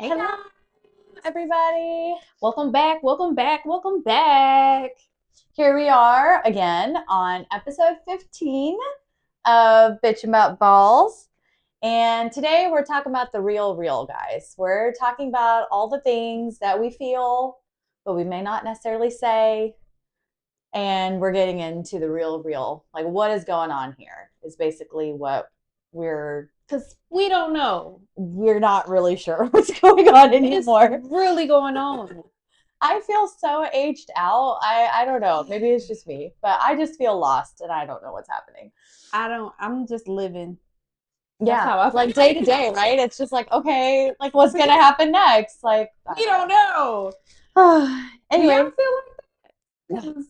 Hey Hello, guys. everybody. Welcome back. Welcome back. Welcome back. Here we are again on episode 15 of Bitch About Balls. And today we're talking about the real, guys. We're talking about all the things that we feel, but we may not necessarily say. And we're getting into the real. Like, what is going on here is basically what we're, Because we don't know we're not really sure what's going on what's anymore. really going on. I feel so aged out. I don't know. Maybe it's just me, but I just feel lost and I don't know what's happening. I'm just living. That's Yeah, how I like feel. day to day, right? It's just like, okay, like what's gonna happen next? Like, We don't know. Do y'all anyway, feel like that? 'Cause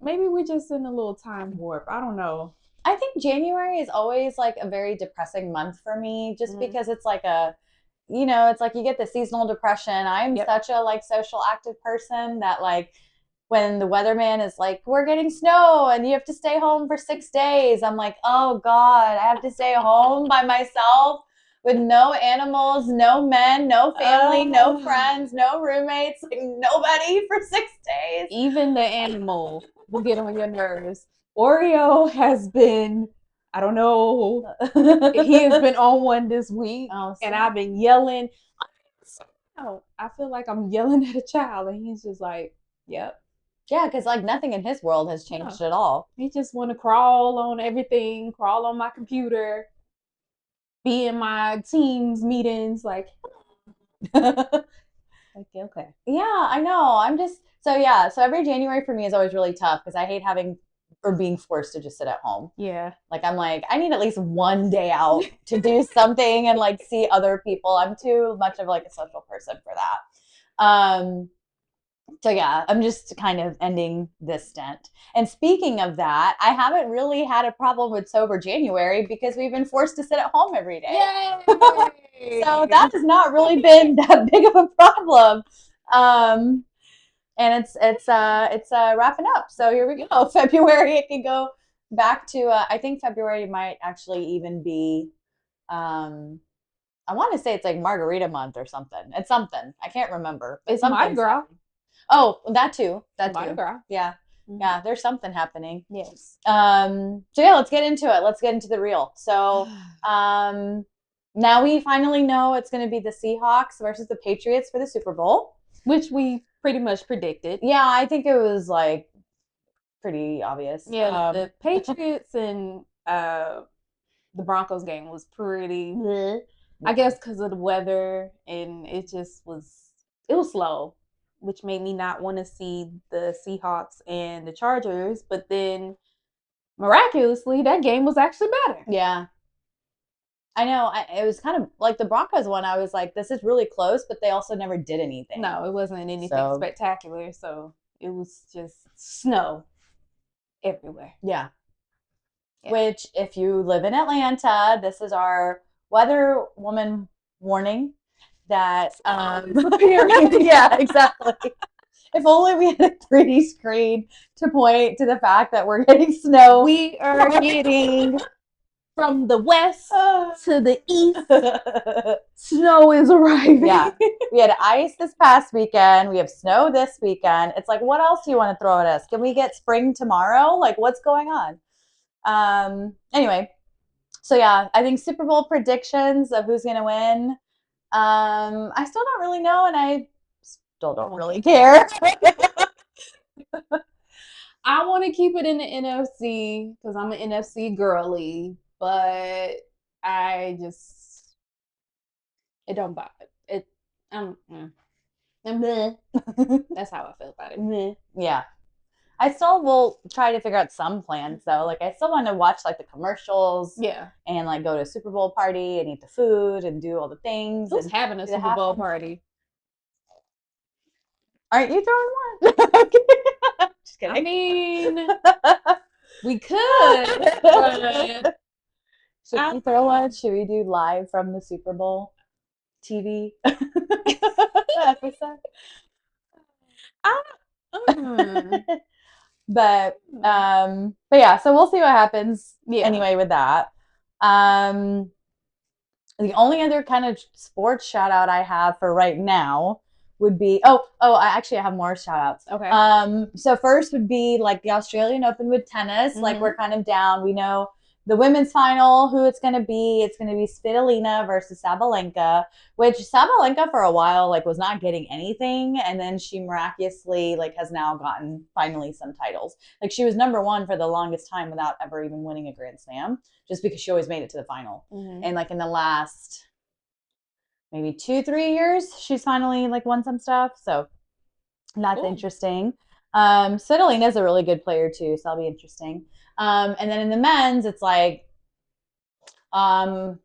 maybe we're just in a little time warp. I don't know. I think January is always like a very depressing month for me, just Mm. because it's like it's like you get the seasonal depression. I'm Yep. such a like social active person that like when the weatherman is like, we're getting snow and you have to stay home for 6 days, I'm like, oh God, I have to stay home by myself with no animals, no men, no family, no Uh, friends, no roommates, like nobody for 6 days. Even the animal will get on your nerves. Oreo has been, I don't know, he has been on one this week, Oh, and snap. I've been yelling. I feel like I'm yelling at a child, and he's just like, "Yep." Yeah, because like nothing in his world has No, changed at all. he just want to crawl on everything, crawl on my computer, be in my Teams meetings. Okay. Yeah, I know. I'm just so yeah. So every January for me is always really tough because I hate having or being forced to just sit at home. Yeah. Like I'm like I need at least one day out to do something and like see other people. I'm too much of like a social person for that. So yeah, I'm just kind of ending this stint. And speaking of that, I haven't really had a problem with sober January because we've been forced to sit at home every day. So that Yay! has not really been that big of a problem. Um, and it's wrapping up. So here we go. February it can go back to I think February might actually even be um I want to say it's like margarita month or something. It's something. I can't remember, but It's Mardi something's Gras. happening. Oh, that too. That Mardi too. Gras. Yeah. Mhm. Yeah, there's something happening. Yes. So yeah, let's get into it. Let's get into the real. So um now we finally know it's going to be the Seahawks versus the Patriots for the Super Bowl. Which we pretty much predicted. Yeah, I think it was like pretty obvious. Yeah, the Patriots and the Broncos game was pretty bleh. I guess because of the weather, and it was slow, which made me not want to see the Seahawks and the Chargers. But then miraculously, that game was actually better. Yeah, I know. It was kind of like the Broncos one. I was like, this is really close, but they also never did anything. No, it wasn't anything So spectacular. So it was just snow everywhere. yeah. Yeah. Which, if you live in Atlanta, this is our weather woman warning that yeah, exactly. If only we had a 3D screen to point to the fact that we're getting snow. We are getting from the west to the east. Snow is arriving. Yeah. We had ice this past weekend. We have snow this weekend. It's like, what else do you want to throw at us? Can we get spring tomorrow? Like, what's going on? Anyway, so yeah, I think Super Bowl predictions of who's gonna win. I still don't really know, and I still don't really care. I want to keep it in the NFC because I'm an NFC girly, but I just it don't bother it. Um, mm, that's how I feel about it. Yeah, I still will try to figure out some plans though. Like I still want to watch like the commercials Yeah, and like go to a Super Bowl party and eat the food and do all the things who's and having a do the Super Bowl halftime. party? Aren't you throwing one? Just I kidding. mean, we could, but Should we throw one? Should we do live from the Super Bowl TV episode? I, mm, But yeah, so we'll see what happens yeah, anyway with that. Um The only other kind of sports shout out I have for right now would be I actually have more shout outs. Okay. So first would be like the Australian Open with tennis. Mm-hmm. Like we're kind of down. We know the women's final, who it's gonna be. It's gonna be Svitolina versus Sabalenka, which Sabalenka for a while like was not getting anything, and then she miraculously like has now gotten finally some titles. Like she was number one for the longest time without ever even winning a Grand Slam, just because she always made it to the final. Mm-hmm. And like in the last maybe 2-3 years, she's finally like won some stuff. So that's interesting. Svitolina is a really good player too, so that'll be interesting. And then in the men's, it's like there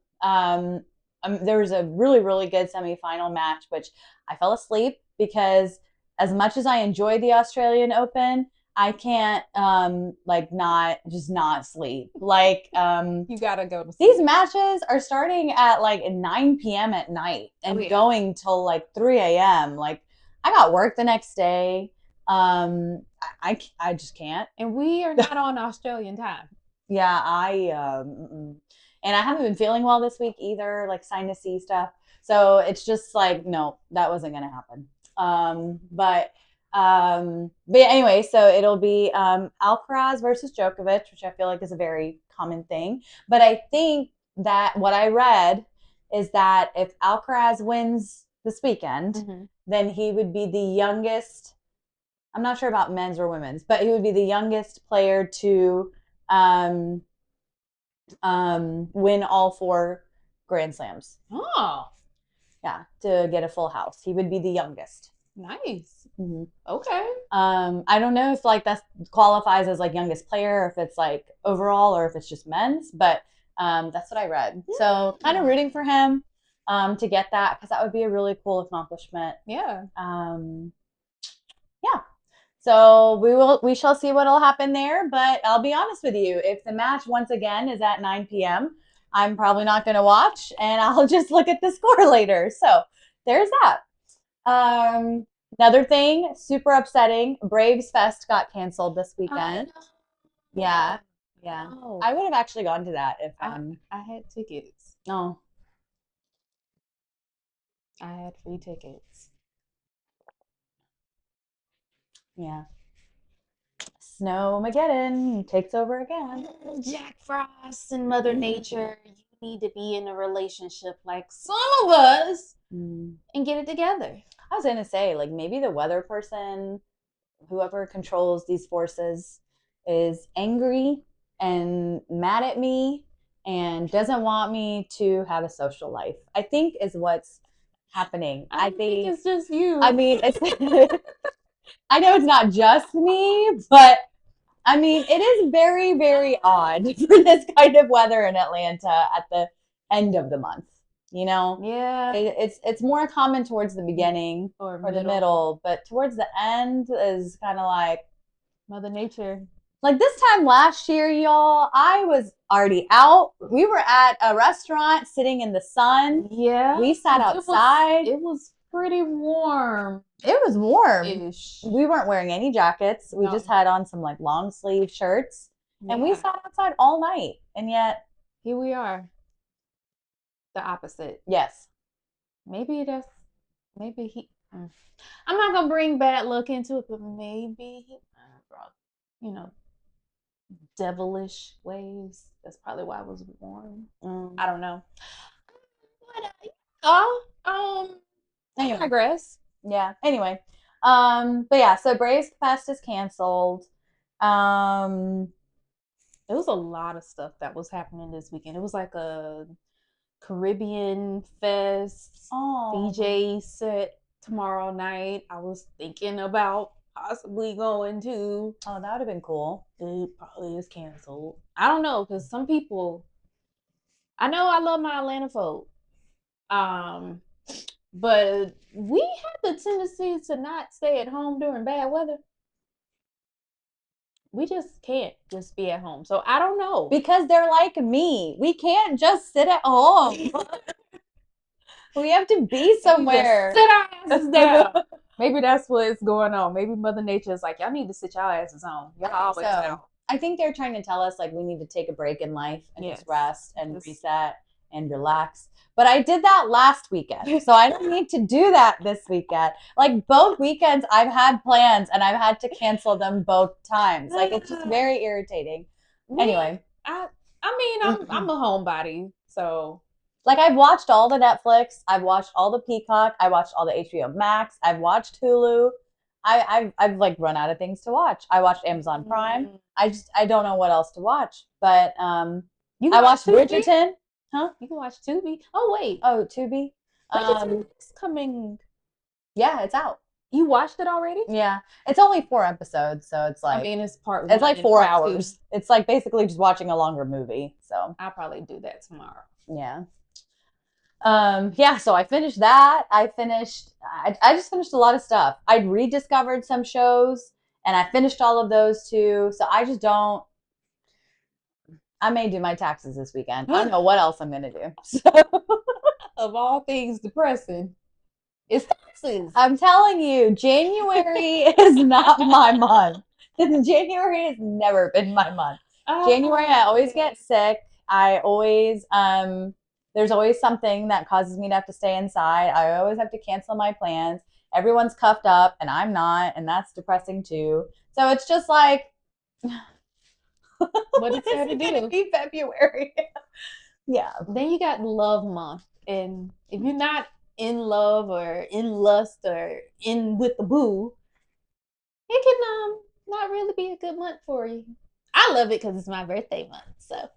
was a really, really good semifinal match, which I fell asleep because as much as I enjoy the Australian Open, I can't not sleep. Like you gotta go to sleep. These matches are starting at like 9 p.m. at night and going till like 3 a.m. Like I got work the next day. I just can't. And we are not on Australian time. Yeah, and I haven't been feeling well this week either, like sinusy stuff. So it's just like, no, that wasn't gonna happen. But anyway, so it'll be Alcaraz versus Djokovic, which I feel like is a very common thing. But I think that what I read is that if Alcaraz wins this weekend, then he would be the youngest. I'm not sure about men's or women's, but he would be the youngest player to win all 4 Grand Slams. Oh. Yeah, to get a full house. He would be the youngest. Nice. Mm-hmm. Okay. I don't know if like that qualifies as like youngest player, or if it's like overall, or if it's just men's, but that's what I read. So kind of rooting for him to get that, because that would be a really cool accomplishment. Yeah. Yeah. So we shall see what'll happen there. But I'll be honest with you, if the match once again is at 9 p.m., I'm probably not going to watch, and I'll just look at the score later. So there's that. Another thing, super upsetting, Braves Fest got canceled this weekend. Yeah. Oh. I would have actually gone to that if I had tickets. No. I had free tickets. Yeah. Snowmageddon takes over again. Jack Frost and Mother Nature, you need to be in a relationship like some of us and get it together. I was going to say, like, maybe the weather person, whoever controls these forces, is angry and mad at me and doesn't want me to have a social life, I think is what's happening. I think it's just you. I mean, it's I know it's not just me, but I mean, it is very, very odd for this kind of weather in Atlanta at the end of the month. You know? Yeah. It's more common towards the beginning or the middle, but towards the end is kind of like Mother Nature. Like this time last year, y'all, I was already out. We were at a restaurant sitting in the sun. Yeah. We sat outside. It was pretty warm. It was warm-ish. Ish. We weren't wearing any jackets. We just had on some like long sleeve shirts. Yeah. And we sat outside all night. And yet here we are. The opposite. Yes. Maybe he I'm not gonna bring bad luck into it, but maybe he brought, devilish waves. That's probably why it was warm. I don't know. But anyway. Progress. Yeah. Anyway. But yeah, so Braves Fest is canceled. There was a lot of stuff that was happening this weekend. It was like a Caribbean fest. DJ set tomorrow night. I was thinking about possibly going to. Oh, that would have been cool. It probably is canceled. I don't know, because some people, I know I love my Atlanta folk, but we have the tendency to not stay at home during bad weather. We just can't just be at home. So I don't know. Because they're like me. We can't just sit at home. We have to be somewhere. Sit our asses down. Maybe that's what's going on. Maybe Mother Nature is like, y'all need to sit y'all asses home. Y'all always out. I think they're trying to tell us like we need to take a break in life and just rest and reset and relax. But I did that last weekend, so I don't need to do that this weekend. Like both weekends, I've had plans and I've had to cancel them both times. Like it's just very irritating. Anyway, I mean, I'm a homebody, so like I've watched all the Netflix, I've watched all the Peacock, I watched all the HBO Max, I've watched Hulu. I've like run out of things to watch. I watched Amazon Prime. I don't know what else to watch, but you I can watch watched Tubi. Bridgerton. Huh? You can watch Tubi. Oh wait, Oh, Tubi. Bridgerton is coming. Yeah, it's out. You watched it already? Yeah, it's only 4 episodes, so it's like I mean, it's part one. it's like and 4 part hours. 2. It's like basically just watching a longer movie. So I'll probably do that tomorrow. yeah. Yeah, so I finished that. I just finished a lot of stuff. I'd rediscovered some shows and I finished all of those too. So I just don't I may do my taxes this weekend. I don't know what else I'm gonna do. So Of all things depressing, it's taxes. I'm telling you, January is not my month. January has never been my month. January, I always get sick. I always there's always something that causes me to have to stay inside. I always have to cancel my plans. Everyone's cuffed up and I'm not, and that's depressing too. So it's just like What is there to do? Be February. Yeah. Then you got love month, and if you're not in love or in lust or in with the boo, it can not really be a good month for you. I love it because it's my birthday month, so.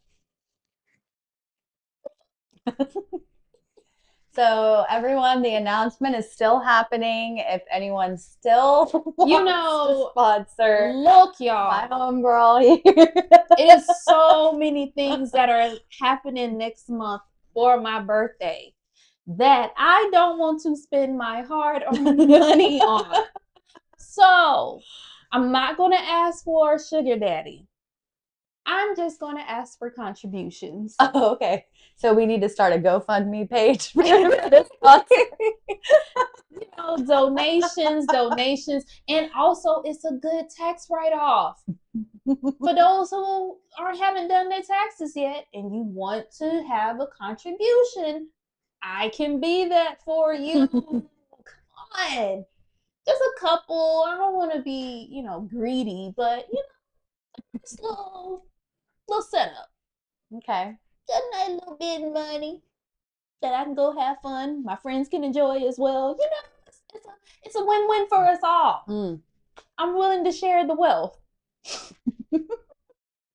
So everyone, the announcement is still happening. If anyone still wants to sponsor, look, y'all, my homegirl here. It is so many things that are happening next month for my birthday that I don't want to spend my hard-earned money on. So I'm not going to ask for a sugar daddy. I'm just going to ask for contributions. Oh, okay. So we need to start a GoFundMe page for this sponsor. Donations, and also it's a good tax write-off for those who haven't done their taxes yet and you want to have a contribution. I can be that for you. Come on, just a couple. I don't want to be, greedy, but just little setup. Okay, just a nice little bit of money that I can go have fun. My friends can enjoy as well. It's a win-win for us all. I'm willing to share the wealth.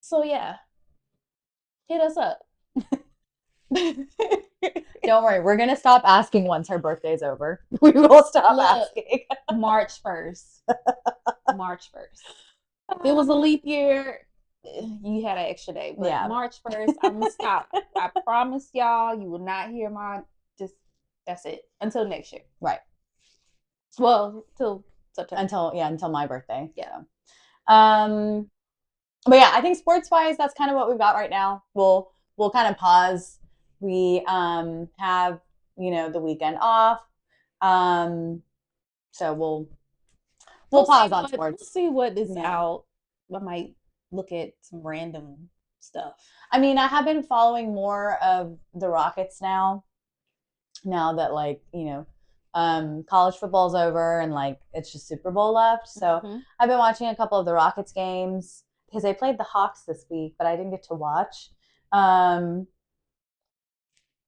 So yeah, hit us up. Don't worry, we're gonna stop asking once her birthday's over. We will stop asking. March 1st. March 1st. If it was a leap year, you had an extra day. But yeah. March 1st, I'm gonna stop. I promise y'all, you will not hear that's it. Until next year. Right. Well, till September. Until my birthday. Yeah. But yeah, I think sports wise, that's kind of what we've got right now. We'll kind of pause. We have the weekend off. So we'll pause on sports. We'll see what is out. I might look at some random stuff. I mean, I have been following more of the Rockets now that college football's over and it's just Super Bowl left. So I've been watching a couple of the Rockets games because they played the Hawks this week, but I didn't get to watch.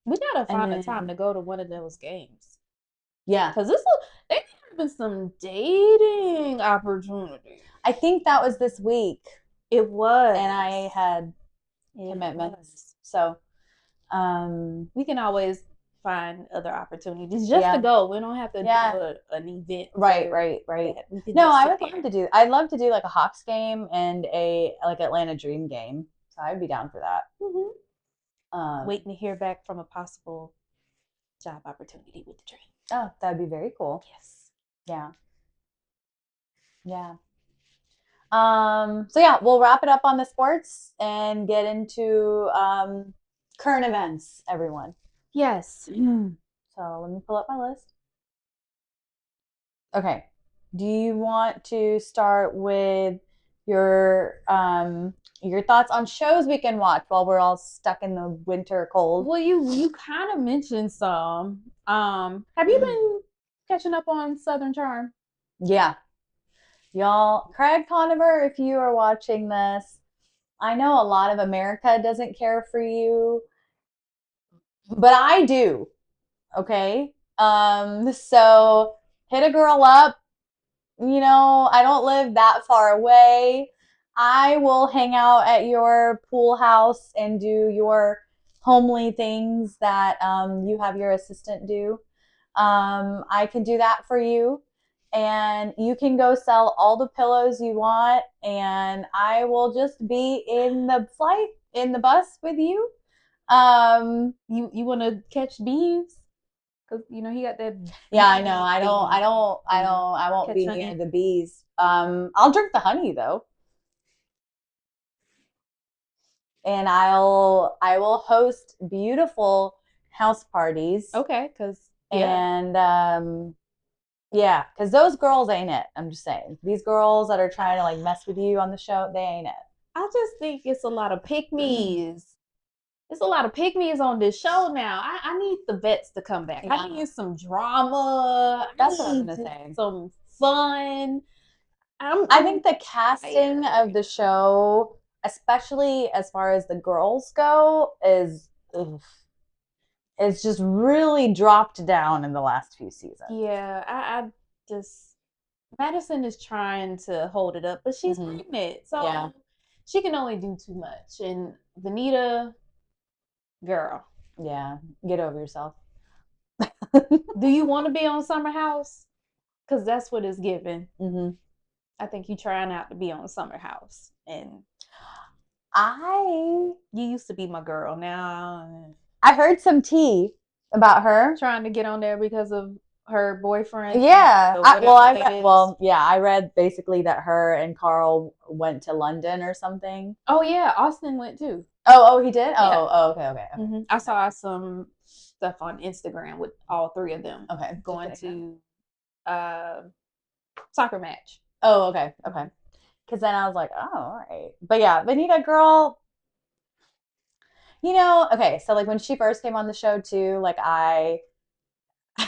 We gotta find a time to go to one of those games. Yeah, because they having some dating opportunities. I think that was this week. It was, and I had commitments. So we can always find other opportunities just to go. We don't have to do an event. Right. No, I'd love to do like a Hawks game and a Atlanta Dream game. So I'd be down for that. Waiting to hear back from a possible job opportunity with the Dream. Oh, that'd be very cool. Yes. Yeah. So yeah, we'll wrap it up on the sports and get into current events, everyone. Yes. So let me pull up my list. Okay. Do you want to start with your thoughts on shows we can watch while we're all stuck in the winter cold. Well, you kind of mentioned some. Have you been catching up on Southern Charm? Yeah. Y'all, Craig Conover, if you are watching this, I know a lot of America doesn't care for you, but I do. Okay. So hit a girl up. I don't live that far away. I will hang out at your pool house and do your homely things that you have your assistant do. I can do that for you. And you can go sell all the pillows you want, and I will just be in the flight, in the bus with you. You want to catch bees? Because he got that. Yeah, I know. I won't be near the bees. I'll drink the honey though. And I will host beautiful house parties. Okay, because and yeah, because those girls ain't it. I'm just saying, these girls that are trying to like mess with you on the show, they ain't it. I just think it's a lot of pick-me's. It's a lot of pick-me's on this show now. I need the vets to come back. Yeah. I need some drama. That's what I'm gonna say. Some fun. I think the casting of the show, especially as far as the girls go, is just really dropped down in the last few seasons. Yeah, I just Madison is trying to hold it up, but she's pregnant, so yeah. She can only do too much. And Vanita, girl, yeah, get over yourself. Do you want to be on Summer House? Because that's what it's given. I think you trying out to be on Summer House, and you used to be my girl. Now I heard some tea about her trying to get on there because of her boyfriend. Yeah. I read basically that her and Carl went to London or something. Oh yeah, Austin went too. Oh, he did? Yeah. Okay. I saw some stuff on Instagram with all three of them. Okay. Going to soccer match. Oh, okay. Because then I was like, oh, all right. But yeah, Vanita, girl, okay, so like when she first came on the show too, like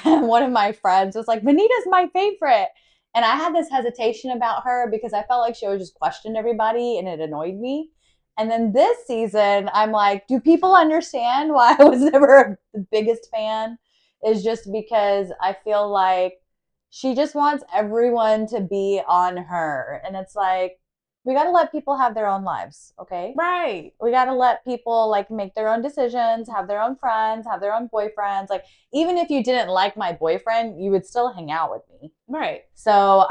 one of my friends was like, Vanita's my favorite. And I had this hesitation about her because I felt like she always just questioned everybody and it annoyed me. And then this season, I'm like, do people understand why I was never the biggest fan? Is just because I feel like she just wants everyone to be on her. And it's like, we got to let people have their own lives, okay? Right. We got to let people like make their own decisions, have their own friends, have their own boyfriends. Like, even if you didn't like my boyfriend, you would still hang out with me. Right. So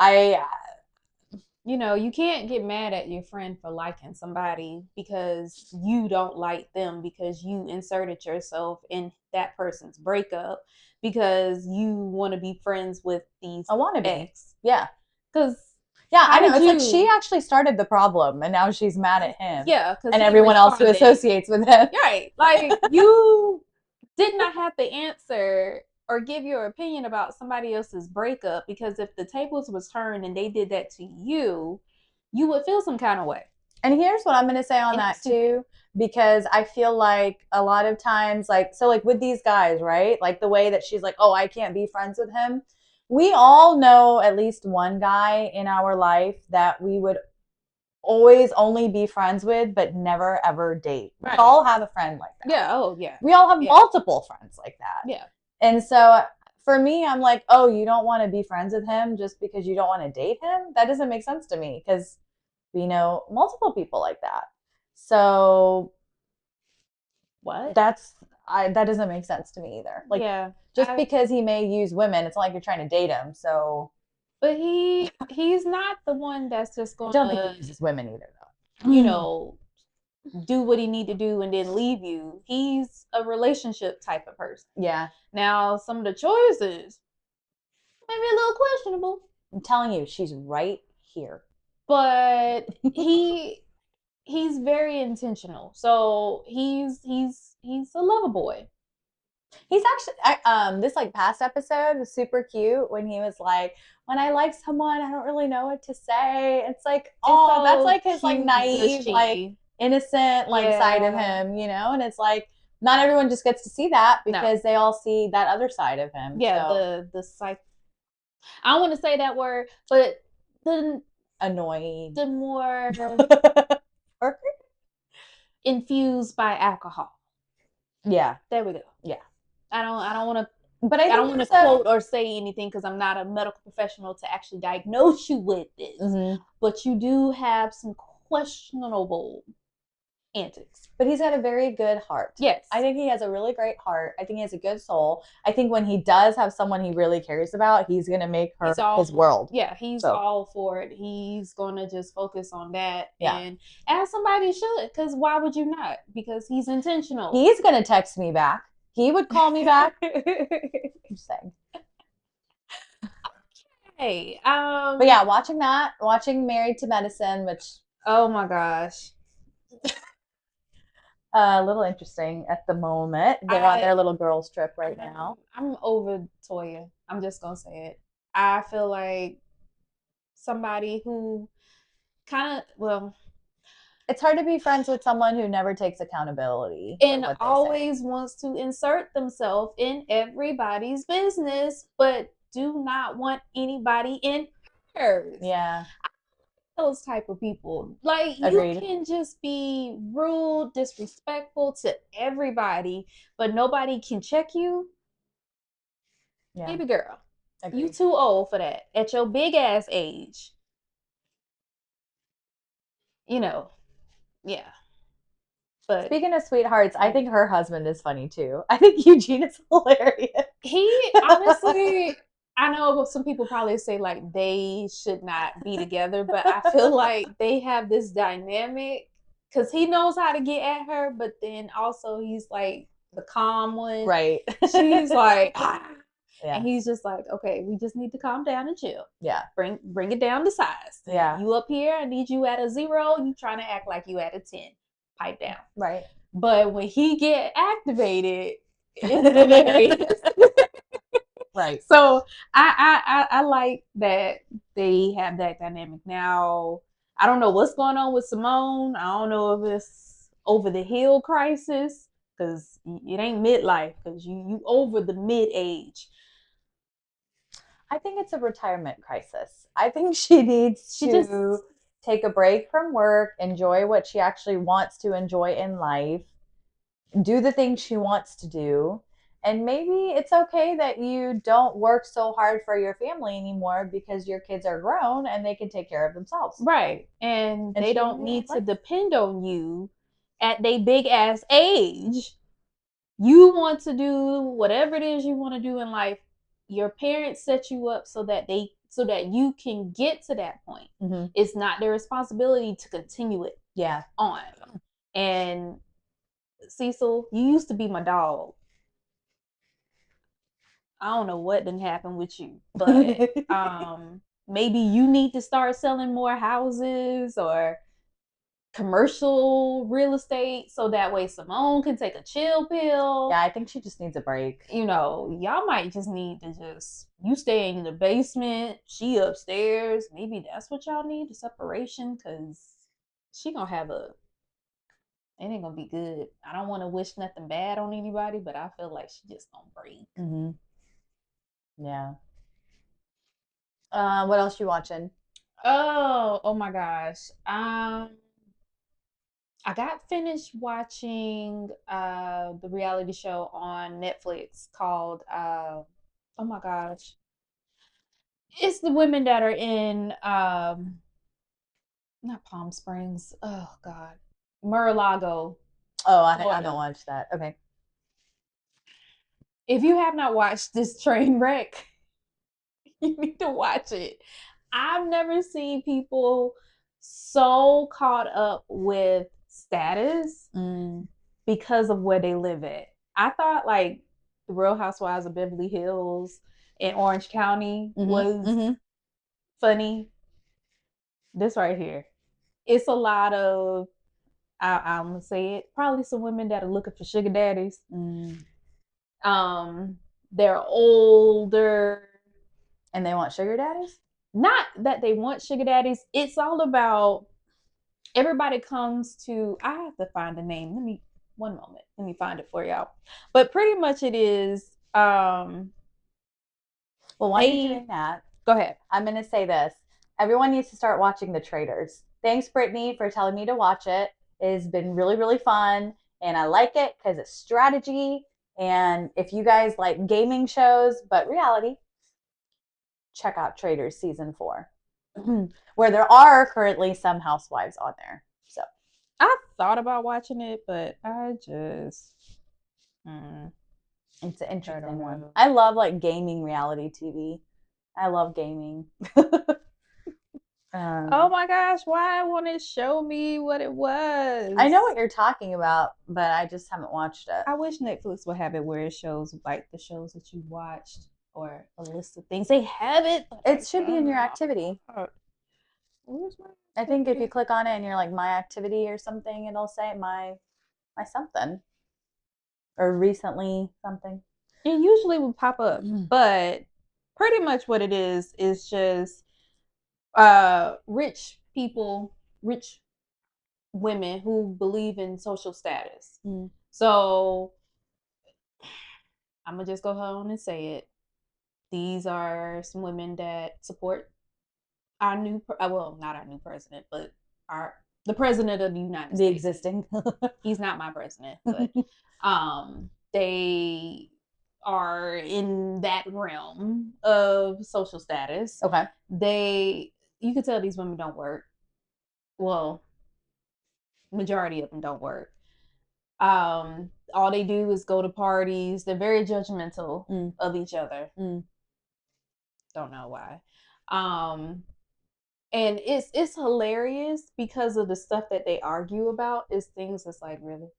you can't get mad at your friend for liking somebody because you don't like them, because you inserted yourself in that person's breakup, because you want to be friends with these ex. Yeah. Because yeah, I know. It's like she actually started the problem, and now she's mad at him. Yeah, and everyone else who associates with him. Right. Like, you did not have to answer or give your opinion about somebody else's breakup, because if the tables was turned and they did that to you, you would feel some kind of way. And here's what I'm going to say on that too, because I feel like a lot of times, like with these guys, right? Like the way that she's like, oh, I can't be friends with him. We all know at least one guy in our life that we would always only be friends with, but never ever date. Right. We all have a friend like that. Yeah. Oh, yeah. We all have multiple friends like that. Yeah. And so for me, I'm like, oh, you don't want to be friends with him just because you don't want to date him? That doesn't make sense to me, because we know multiple people like that. So what? That doesn't make sense to me either. Like, yeah, just because he may use women, it's not like you're trying to date him. So, but he's not the one that's just going to. I don't think he uses women either, though. Do what he need to do and then leave you. He's a relationship type of person. Yeah. Now, some of the choices maybe a little questionable. I'm telling you, she's right here. But he's very intentional. So he's a lover boy. He's actually this like past episode was super cute when he was like, when I like someone, I don't really know what to say. It's like, oh, that's like his like cute, naive, like gushy. innocent like side of Yeah. him, you know? And it's like not everyone just gets to see that No. because they all see that other side of him. Yeah, So the psych. I don't want to say that word, but annoying. the more Or- infused by alcohol. yeah. There we go. Yeah. I don't want to. But I I don't think want to quote or say anything because I'm not a medical professional to actually diagnose you with this. But you do have some questionable antics. But he's got a very good heart. Yes. I think he has a really great heart. I think he has a good soul. I think when he does have someone he really cares about, he's going to make her his world. Yeah, he's all for it. He's going to just focus on that. Yeah. And as somebody should, because why would you not? Because he's intentional. He's going to text me back. He would call me back. I'm saying. Hey, but yeah, watching Married to Medicine, which oh my gosh, a little interesting at the moment. They're on their little girls trip right now. I'm over Toya. I'm just gonna say it. I feel like somebody who kind of it's hard to be friends with someone who never takes accountability and always wants to insert themselves in everybody's business, but do not want anybody in hers. Yeah. Those type of people. Like, agreed. You can just be rude, disrespectful to everybody, but nobody can check you. Yeah. Baby girl, agreed. You too old for that. At your big ass age. You know, yeah. But speaking of sweethearts, I think her husband is funny too. I think Eugene is hilarious. He honestly, I know some people probably say like they should not be together, but I feel like they have this dynamic because he knows how to get at her, but then also he's like the calm one. Right. She's like, ah. Yeah. And he's just like, okay, we just need to calm down and chill. Yeah. Bring it down to size. Yeah. You up here, I need you at a 0. You trying to act like you at a 10. Pipe down. Right. But when he get activated, it's hilarious. Right. So I like that they have that dynamic. Now, I don't know what's going on with Simone. I don't know if it's over the hill crisis because it ain't midlife because you over the mid age. I think it's a retirement crisis. I think she needs to take a break from work, enjoy what she actually wants to enjoy in life, do the things she wants to do. And maybe it's okay that you don't work so hard for your family anymore because your kids are grown and they can take care of themselves. Right. And they don't need to depend on you at their big ass age. You want to do whatever it is you want to do in life. Your parents set you up so that you can get to that point. Mm-hmm. It's not their responsibility to continue it on. And Cecil, you used to be my dog. I don't know what didn't happen with you, but maybe you need to start selling more houses or commercial real estate so that way Simone can take a chill pill. Yeah, I think she just needs a break. You know, y'all might just need to you stay in the basement, she upstairs. Maybe that's what y'all need, a separation, because she gonna have it ain't gonna be good. I don't want to wish nothing bad on anybody, but I feel like she just gonna break. Mm-hmm. Yeah. What else you watching? Oh my gosh. I got finished watching the reality show on Netflix called oh my gosh. It's the women that are in not Palm Springs. Oh God. Mar-a-Lago. Oh, I don't watch that. Okay. If you have not watched this train wreck, you need to watch it. I've never seen people so caught up with status because of where they live at. I thought like the Real Housewives of Beverly Hills in Orange County was funny. This right here. It's a lot of, I'm going to say it, probably some women that are looking for sugar daddies. They're older. And they want sugar daddies? Not that they want sugar daddies. It's all about everybody comes to. I have to find the name. One moment. Let me find it for y'all. But pretty much it is. Well, while you're doing that, go ahead. I'm going to say this. Everyone needs to start watching The Traitors. Thanks, Brittany, for telling me to watch it. It has been really, really fun. And I like it because it's strategy. And if you guys like gaming shows, but reality, check out Traitors season 4, where there are currently some housewives on there. So I thought about watching it, but I just it's an interesting one. I love like gaming reality TV. I love gaming. Oh my gosh, why won't it show me what it was? I know what you're talking about, but I just haven't watched it. I wish Netflix would have it where it shows like the shows that you watched or a list of things. They have it. It should be in your activity. I think if you click on it and you're like my activity or something, it'll say my something or recently something. It usually will pop up, but pretty much what it is just rich people, rich women who believe in social status. So I'm gonna just go on and say it. These are some women that support our new, well, not our new president, but the president of the United States. The existing. He's not my president, but they are in that realm of social status. Okay. You could tell these women don't work. Well, majority of them don't work. All they do is go to parties. They're very judgmental of each other. Don't know why. And it's hilarious because of the stuff that they argue about. Is things that's like, really,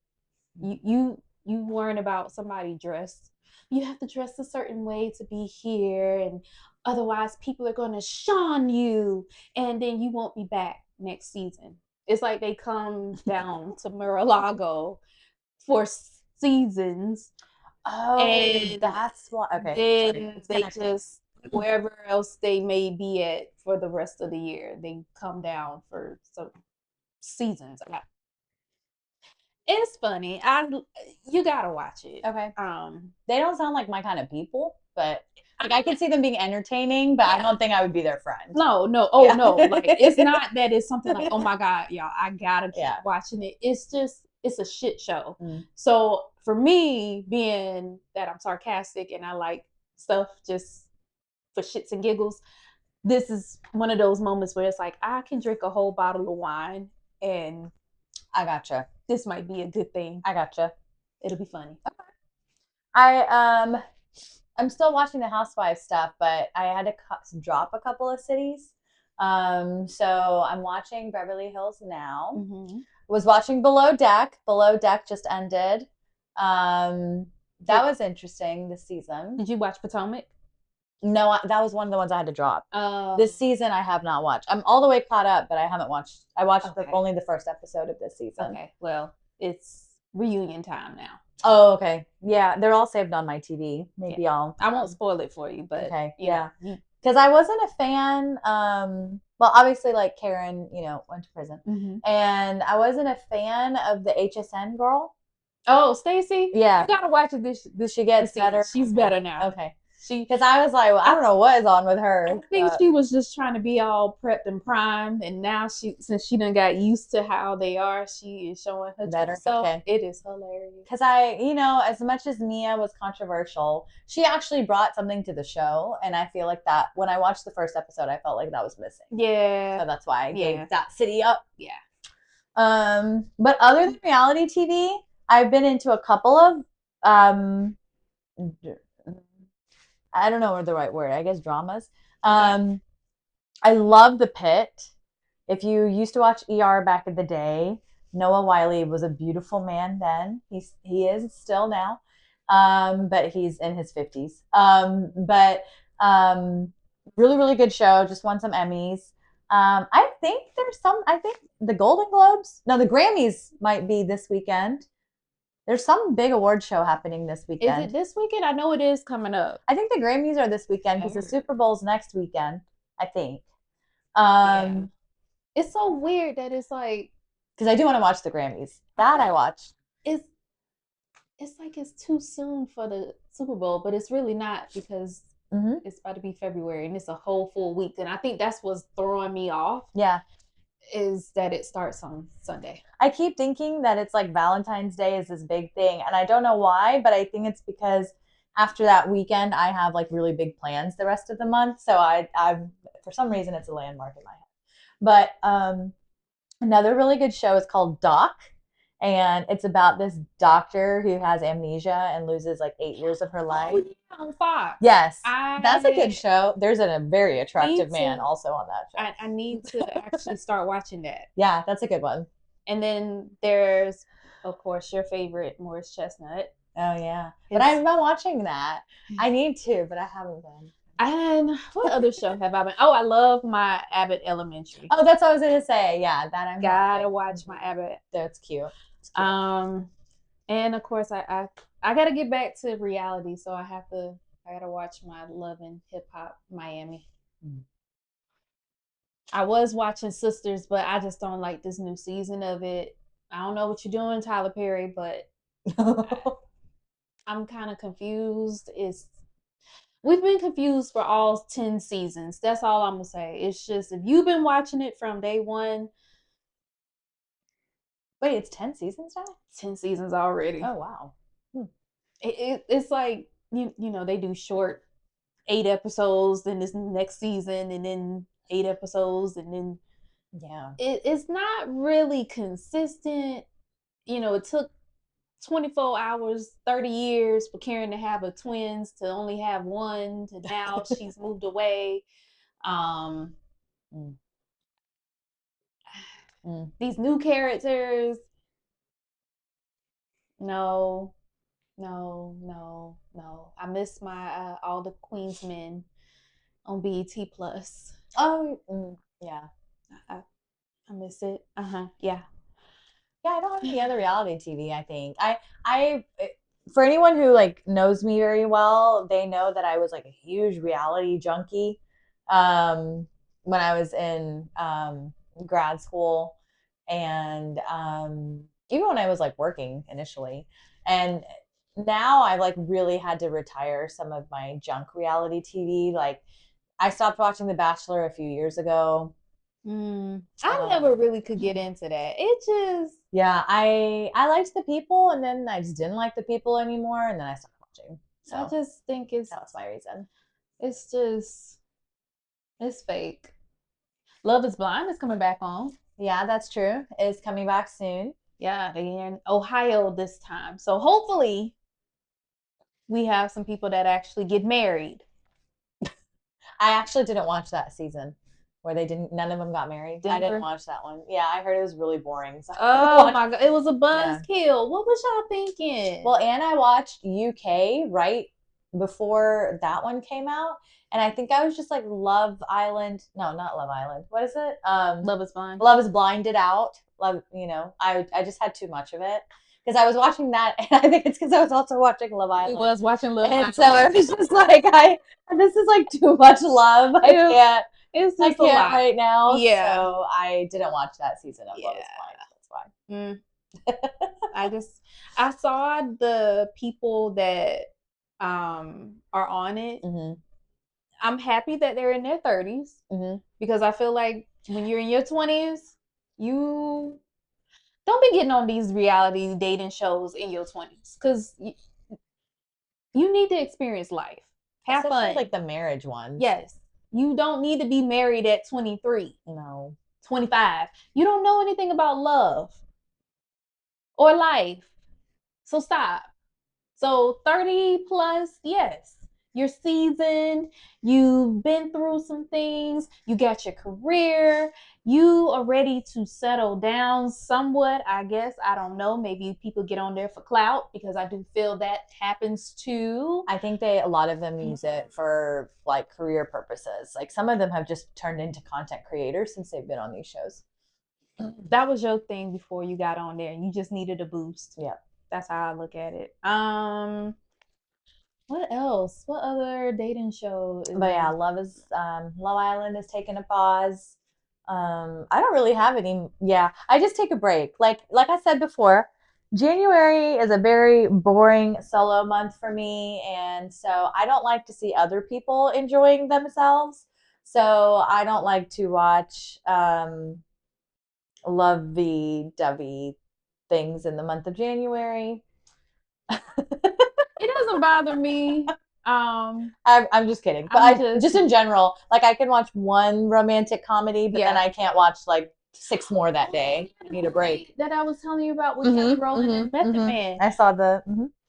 you learn about somebody dressed. You have to dress a certain way to be here, and otherwise people are going to shun you, and then you won't be back next season. It's like they come down to Mar-a-Lago for seasons. Oh, and that's what. Okay. Then they just wherever else they may be at for the rest of the year, they come down for some seasons. It's funny. You gotta watch it. Okay. They don't sound like my kind of people, but like I could see them being entertaining, but I don't think I would be their friend. No. Oh no. Like it's not that it's something like, oh my God, y'all, I gotta keep watching it. It's just it's a shit show. So for me, being that I'm sarcastic and I like stuff just for shits and giggles, this is one of those moments where it's like I can drink a whole bottle of wine and I gotcha. This might be a good thing. I gotcha. It'll be funny. Okay. I'm still watching the Housewives stuff, but I had to drop a couple of cities. So I'm watching Beverly Hills now. Was watching Below Deck. Below Deck just ended. That was interesting this season. Did you watch Potomac? No, that was one of the ones I had to drop. This season I have not watched. I'm all the way caught up, but I haven't watched. I watched only the first episode of this season. Okay, well, it's reunion time now. Oh, okay. Yeah, they're all saved on my TV. Maybe I won't spoil it for you, but okay, yeah. Because I wasn't a fan. Well, obviously, like Karen, went to prison, and I wasn't a fan of the HSN girl. Oh, Stacy. Yeah, you gotta watch it. This she gets better. She's better now. Okay. Because I was like, well, I don't know what is on with her. I think she was just trying to be all prepped and primed, and now since she done got used to how they are, she is showing her better self. Okay. It is hilarious. Because as much as Mia was controversial, she actually brought something to the show, and I feel like that when I watched the first episode, I felt like that was missing. Yeah. So that's why I gave that city up. Yeah. But other than reality TV, I've been into a couple of I don't know the right word. I guess dramas. I love The Pit. If you used to watch ER back in the day, Noah Wyle was a beautiful man then. He is still now, but he's in his 50s. Really, really good show. Just won some Emmys. I think the Golden Globes. No, the Grammys might be this weekend. There's some big award show happening this Is weekend. it this weekend? I know it is coming up. I think the Grammys are this weekend because the Super Bowl's next weekend, I think. Yeah. It's so weird that it's like, because I do want to watch the Grammys. That I watched. It's like it's too soon for the Super Bowl, but it's really not because it's about to be February and it's a whole full week. And I think that's what's throwing me off. Yeah. Is that it starts on Sunday. I keep thinking that it's like Valentine's Day is this big thing. And I don't know why, but I think it's because after that weekend, I have like really big plans the rest of the month. So I've for some reason, it's a landmark in my head. But another really good show is called Doc. And it's about this doctor who has amnesia and loses like 8 years of her life. Oh, yeah, on Fox. Yes, that's a good show. There's a very attractive man also on that show. I need to actually start watching that. Yeah, that's a good one. And then there's, of course, your favorite, Morris Chestnut. Oh, yeah. But I'm not watching that. I need to, but I haven't been. And what other show have I been? Oh, I love my Abbott Elementary. Oh, that's what I was going to say. Yeah, that I'm gotta watch my Abbott. That's cute. And of course, I gotta get back to reality, so I gotta watch my Love and Hip Hop Miami. I was watching Sisters, but I just don't like this new season of it. I don't know what you're doing, Tyler Perry, but I'm kind of confused. We've been confused for all 10 seasons. That's all I'm gonna say. It's just if you've been watching it from day one. Wait, it's 10 seasons now? 10 seasons already. Oh, wow. It's like, you know, they do short 8 episodes, then this next season, and then 8 episodes, and then it's not really consistent. You know, it took 24 hours, 30 years for Karen to have a twins to only have one to now she's moved away. These new characters, no. I miss my all the Queensmen on BET Plus. Oh, yeah. I miss it. Yeah. Yeah, I don't have any other reality TV, I think. I for anyone who like knows me very well, they know that I was like a huge reality junkie when I was in grad school and even when I was like working initially. And now I've like really had to retire some of my junk reality TV. Like I stopped watching The Bachelor a few years ago. I never really could get into that. It just I liked the people, and then I just didn't like the people anymore, and then I stopped watching. So I just think that was my reason. It's fake. Love is Blind is coming back on. Yeah, that's true. It's coming back soon. Yeah, they're in Ohio this time. So hopefully we have some people that actually get married. I actually didn't watch that season where none of them got married. Denver? I didn't watch that one. Yeah, I heard it was really boring. So oh my God, it was a buzzkill. What was y'all thinking? Well, and I watched UK right before that one came out. And I think I was just like Love Island. No, not Love Island. What is it? Love is Blind. Love is Blinded Out. I just had too much of it. Because I was watching that, and I think it's because I was also watching Love Island. I was watching Love Island. And so it was just like, this is like too much love. I can't. It's just a lot right now. Yeah. So I didn't watch that season of Love is Blind. That's why. I saw the people that are on it. Mm-hmm. I'm happy that they're in their 30s because I feel like when you're in your 20s, you don't be getting on these reality dating shows in your 20s because you need to experience life. Have fun. Like the marriage one. Yes. You don't need to be married at 23. No. 25. You don't know anything about love or life. So stop. So 30 plus, yes. You're seasoned, you've been through some things, you got your career, you are ready to settle down somewhat, I guess. I don't know. Maybe people get on there for clout because I do feel that happens too. I think a lot of them use it for like career purposes. Like some of them have just turned into content creators since they've been on these shows. That was your thing before you got on there. You just needed a boost. Yeah. That's how I look at it. What else? What other dating show is But yeah, Love Island is taking a pause. I don't really have any. Yeah, I just take a break. Like I said before, January is a very boring solo month for me, and so I don't like to see other people enjoying themselves. So I don't like to watch lovey-dovey things in the month of January. It doesn't bother me. I'm just kidding, but I'm just in general, like I can watch one romantic comedy, but then Yeah. I can't watch like 6 more that day. I need a break. That I was telling you about with Kelly Rowland and Method Man. I saw the.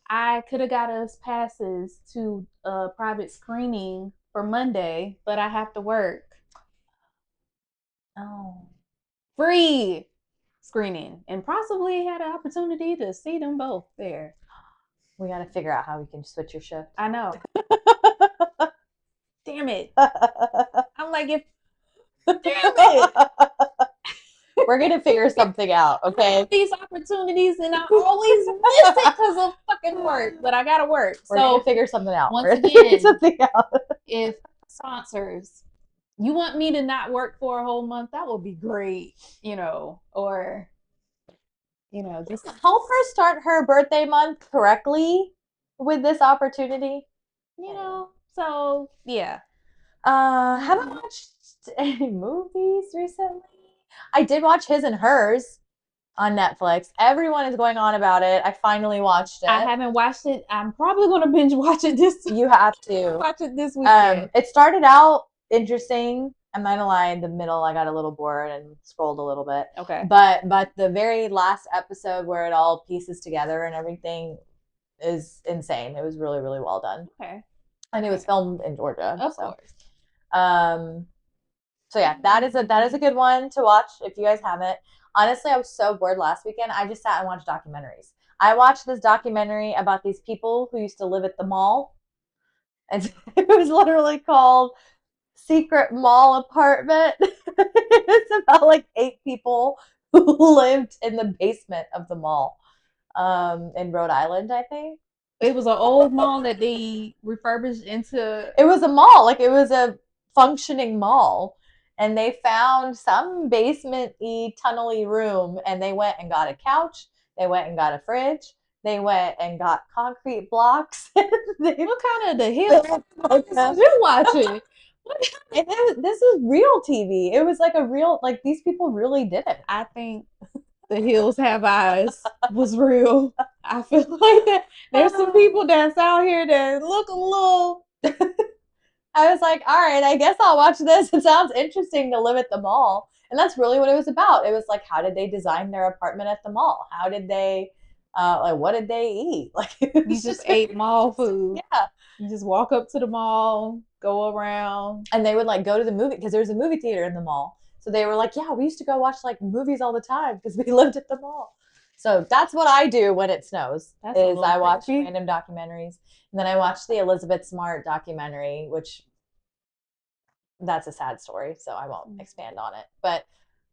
I could have got us passes to a private screening for Monday, but I have to work. Oh, Free screening and possibly had an opportunity to see them both there. we got to figure out how we can switch your shift. I know. Damn it. I'm like, if damn it. We're gonna figure something out, okay? These opportunities and I always miss it because of fucking work, but I gotta work. We're gonna figure something out. Once again, something out. If sponsors, you want me to not work for a whole month, that would be great, or just help her start her birthday month correctly with this opportunity. So yeah. Haven't watched any movies recently. I did watch His and Hers on Netflix. Everyone is going on about it. I finally watched it. I haven't watched it. I'm probably going to binge watch it this week. You have to. Watch it this weekend. It started out interesting. I'm not gonna lie, in the middle I got a little bored and scrolled a little bit. Okay. But the very last episode where it all pieces together and everything is insane. It was really, really well done. Okay. And it was filmed in Georgia. Of course. So yeah, that is a good one to watch if you guys haven't. Honestly, I was so bored last weekend. I just sat and watched documentaries. I watched this documentary about these people who used to live at the mall. And it was literally called Secret Mall Apartment. It's about like 8 people who lived in the basement of the mall in Rhode Island, I think. It was an old mall that they refurbished into. It was a mall, like it was a functioning mall. And they found some basement-y, tunnel-y room, and they went and got a couch. They went and got a fridge. They went and got concrete blocks. What kind of the hell are you watching? This is real TV. It was like a real, like these people really did it. I think The Hills Have Eyes was real. I feel like that there's some people that's out here that look a little. I was like, all right, I guess I'll watch this. It sounds interesting to live at the mall. And that's really what it was about. It was like, how did they design their apartment at the mall? How did they, what did they eat? Like, you just ate mall food. Yeah. You just walk up to the mall, go around. And they would like go to the movie because there was a movie theater in the mall. So they were like, yeah, we used to go watch like movies all the time because we lived at the mall. So that's what I do when it snows. I watch random documentaries. And then I watched the Elizabeth Smart documentary, which that's a sad story, so I won't expand on it. But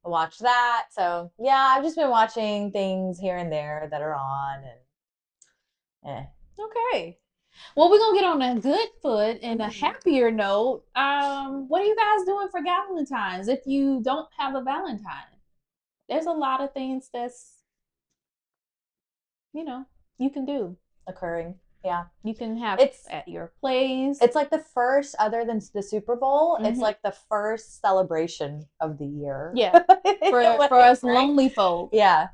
I watched that. So yeah, I've just been watching things here and there that are on, and Okay. Well, we're gonna get on a good foot and a happier note. What are you guys doing for Galentine's if you don't have a Valentine? There's a lot of things that's you can do. occurring. Yeah. You can have it at your place. It's like the first, other than the Super Bowl, it's like the first celebration of the year. Yeah. For us lonely folk. Yeah.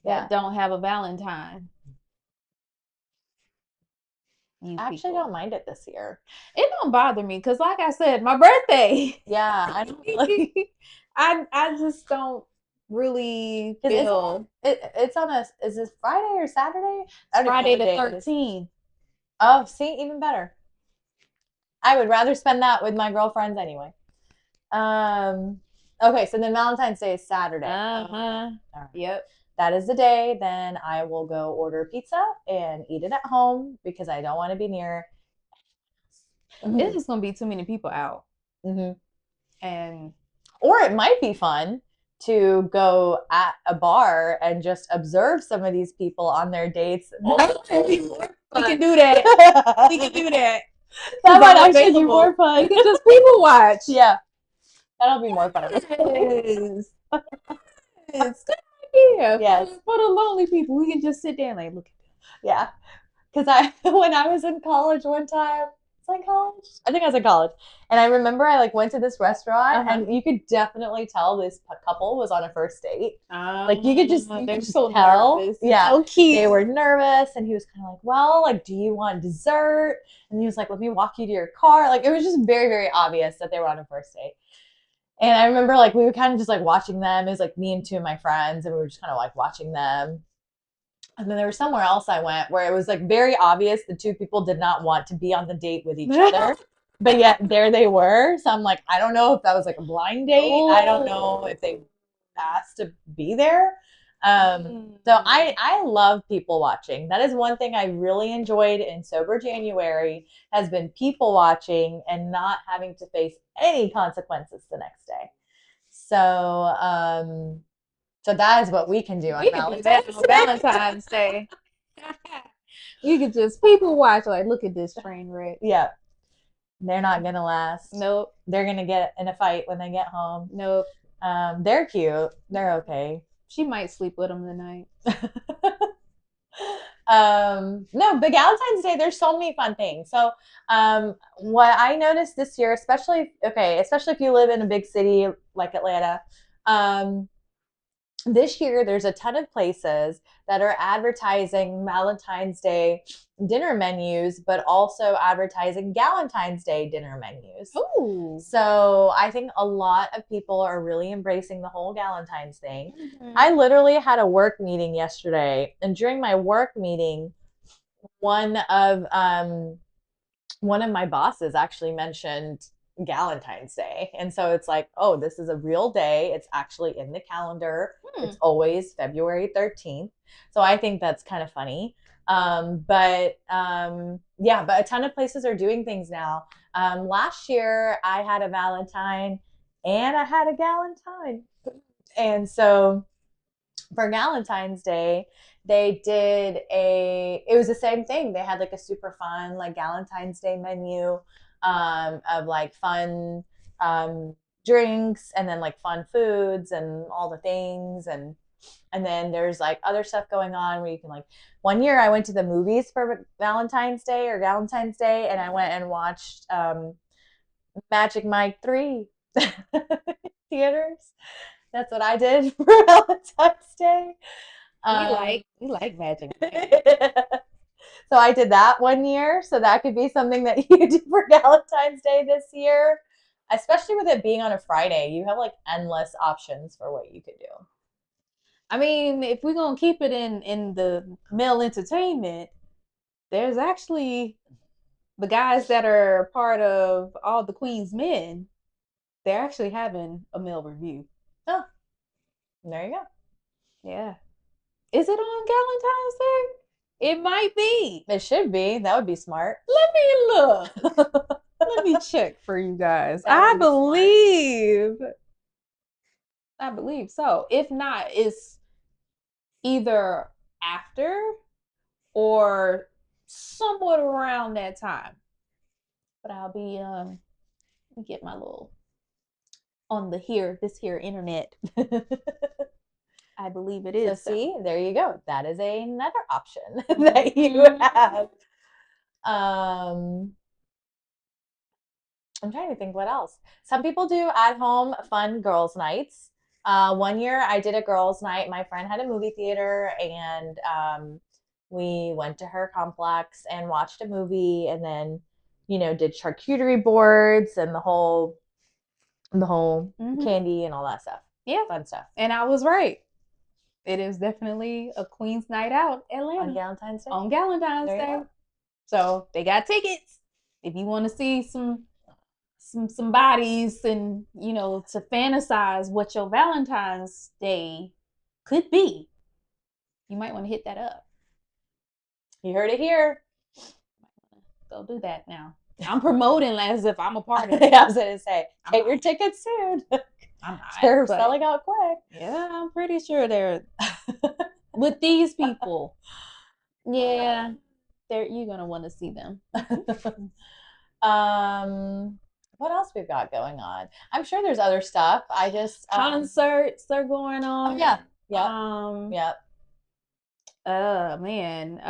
That don't have a Valentine. I actually don't mind it this year. It don't bother me because, like I said, my birthday. Yeah. I don't like... I just don't really feel it's on is this Friday or Saturday? Friday the 13th. Oh, see, even better. I would rather spend that with my girlfriends anyway. Okay, so then Valentine's Day is Saturday. Right. Yep. That is the day. Then I will go order pizza and eat it at home because I don't want to be near. It's just gonna be too many people out. And or it might be fun to go at a bar and just observe some of these people on their dates. We can do that. We can do that. That might actually be more fun. We can just people watch. Yeah, that'll be more fun. Yes. It's good idea. Yes. For the lonely people, we can just sit there and like look at them. Yeah, because when I was in college one time, it's like college. I think I was in college, and I remember I like went to this restaurant, and you could definitely tell this couple was on a first date. Like you could just so tell. nervous. Yeah, so cute. They were nervous, and he was kind of like, "Well, like, do you want dessert?" And he was like, "Let me walk you to your car." Like it was just very, very obvious that they were on a first date. And I remember like we were kind of just like watching them. It was like me and two of my friends, and we were just kind of like watching them. And then there was somewhere else I went where it was like very obvious the two people did not want to be on the date with each other. But yet there they were. So I'm like, I don't know if that was like a blind date. Ooh. I don't know if they asked to be there. So I love people watching. That is one thing I really enjoyed in Sober January has been people watching and not having to face any consequences the next day. So that is what we can do on Valentine's Day. You could just people watch, like, look at this train wreck. Yeah. They're not going to last. Nope. They're going to get in a fight when they get home. Nope. They're cute. They're okay. She might sleep with them tonight. No, but Valentine's Day, there's so many fun things. So what I noticed this year, especially if you live in a big city like Atlanta, this year there's a ton of places that are advertising Valentine's Day dinner menus, but also advertising Galentine's Day dinner menus. Ooh. So I think a lot of people are really embracing the whole Galentine's thing. Mm-hmm. I literally had a work meeting yesterday, and during my work meeting, one of my bosses actually mentioned Galentine's Day. And so it's like, oh, this is a real day. It's actually in the calendar. It's always February 13th. So I think that's kind of funny. But a ton of places are doing things now. Last year I had a Valentine and I had a Galentine. And so for Galentine's Day, they did it was the same thing. They had like a super fun like Galentine's Day menu of like fun drinks and then like fun foods and all the things. And then there's like other stuff going on where you can like, one year I went to the movies for Valentine's Day or Galentine's Day, and I went and watched Magic Mike 3 theaters. That's what I did for Valentine's Day. We like Magic Mike. So I did that one year. So that could be something that you do for Valentine's Day this year, especially with it being on a Friday. You have like endless options for what you could do. I mean, if we're going to keep it in the male entertainment, there's actually the guys that are part of All the Queen's Men. They're actually having a male review. Oh, there you go. Yeah. Is it on Galentine's Day? It might be. It should be. That would be smart. Let me look. Let me check for you guys. I believe so. If not, it's either after or somewhat around that time. But I'll be let me get my little on this here internet. I believe it is. So see, there you go. That is another option that you have. I'm trying to think what else. Some people do at-home fun girls' nights. One year I did a girls' night. My friend had a movie theater, and we went to her complex and watched a movie, and then, did charcuterie boards and the whole candy and all that stuff. Yeah. Fun stuff. And I was right. It is definitely a Queen's Night Out, Atlanta. On Galentine's Day. On Galentine's Day. So they got tickets. If you want to see some bodies and, to fantasize what your Valentine's Day could be, you might want to hit that up. You heard it here. Go do that now. I'm promoting as if I'm a part of it. I was going to say, get your tickets soon. I'm not. They're selling out quick. Yeah, I'm pretty sure they're with these people. Yeah, you're gonna want to see them. What else we've got going on? I'm sure there's other stuff. I just Concerts are going on. Oh yeah. Yep. Yep. Man.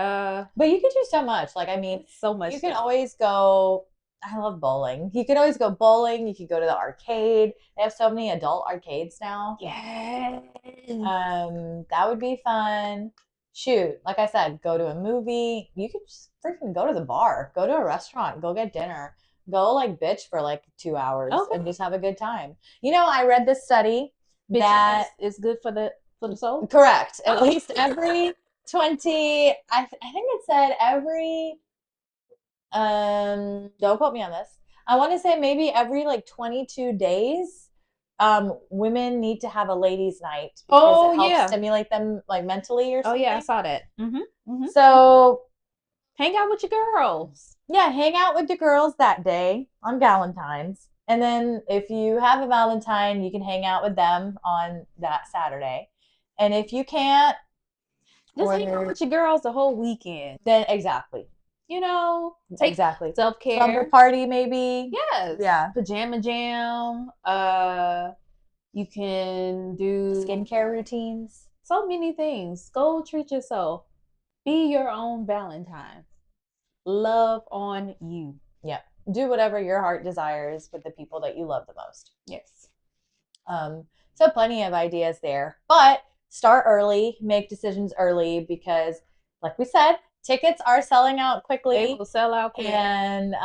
But you can do so much. Like, I mean, so much. You can always go. I love bowling. You could always go bowling. You could go to the arcade. They have so many adult arcades now. Yes. That would be fun. Shoot, like I said, go to a movie. You could just freaking go to the bar, go to a restaurant, go get dinner, go like bitch for like 2 hours and just have a good time. You know, I read this study that is good for the soul. Correct. At least every 20. I think it said every. Don't quote me on this. I want to say maybe every like 22 days. Women need to have a ladies' night because it helps stimulate them like mentally or something. Oh yeah, I saw that. So hang out with your girls. Yeah, hang out with the girls that day on Galentine's. And then if you have a Valentine, you can hang out with them on that Saturday. And if you can't, just hang out with your girls the whole weekend. Then exactly. You know, take self-care. Slumber party maybe. Yes. Yeah. Pajama jam. You can do skincare routines. So many things. Go treat yourself. Be your own Valentine. Love on you. Yeah. Do whatever your heart desires with the people that you love the most. Yes. So plenty of ideas there. But start early, make decisions early because, like we said, tickets are selling out quickly. They will sell out quickly. And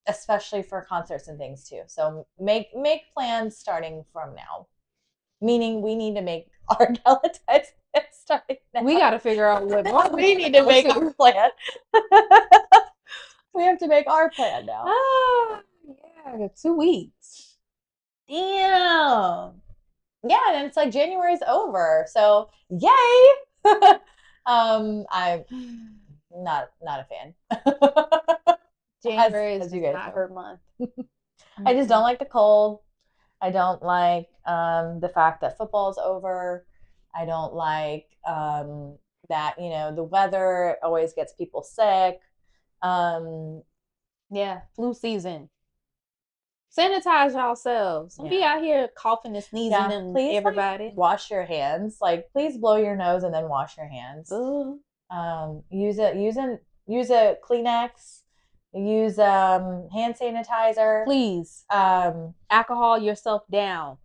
especially for concerts and things too. So make plans starting from now. Meaning we need to make our Galentine's starting now. We got to figure out what we need to make our plan. We have to make our plan now. Yeah, 2 weeks. Damn. Yeah, and it's like January's over. So yay. I'm not a fan. January is not her month. I just don't like the cold. I don't like the fact that football's over. I don't like that, you know, the weather always gets people sick. Yeah, flu season. Sanitize yourselves. Don't be out here coughing and sneezing and please, everybody. Like, wash your hands. Like, please blow your nose and then wash your hands. Ooh. Use a Kleenex. Use hand sanitizer. Please. Alcohol yourself down.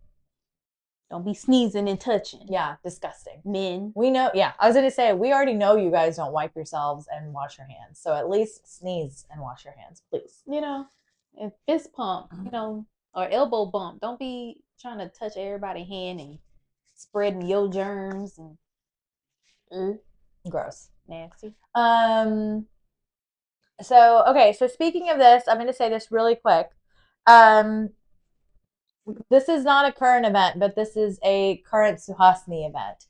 Don't be sneezing and touching. Yeah, disgusting. Men. We know, yeah. I was going to say, we already know you guys don't wipe yourselves and wash your hands. So at least sneeze and wash your hands, please. You know, and fist pump, you know, or elbow bump. Don't be trying to touch everybody's hand and spreading your germs and gross. Nasty. So, okay, so speaking of this, I'm going to say this really quick. This is not a current event, but this is a current Suhasini event.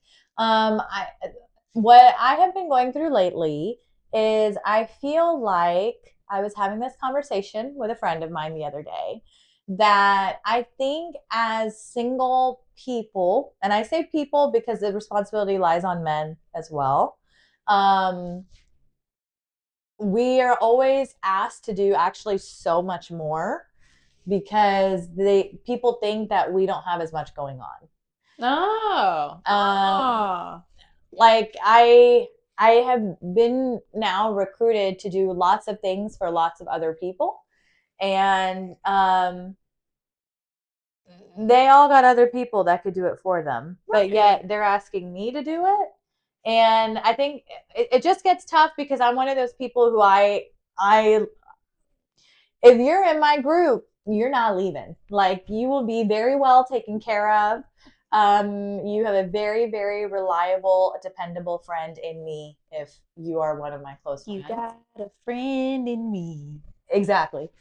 What I have been going through lately is I feel like I was having this conversation with a friend of mine the other day that I think as single people, and I say people because the responsibility lies on men as well, we are always asked to do actually so much more because people think that we don't have as much going on. Like I have been now recruited to do lots of things for lots of other people, and they all got other people that could do it for them, but yet they're asking me to do it. And I think it just gets tough because I'm one of those people who if you're in my group, you're not leaving. Like, you will be very well taken care of. You have a very, very reliable, dependable friend in me if you are one of my close friends. You got a friend in me. Exactly.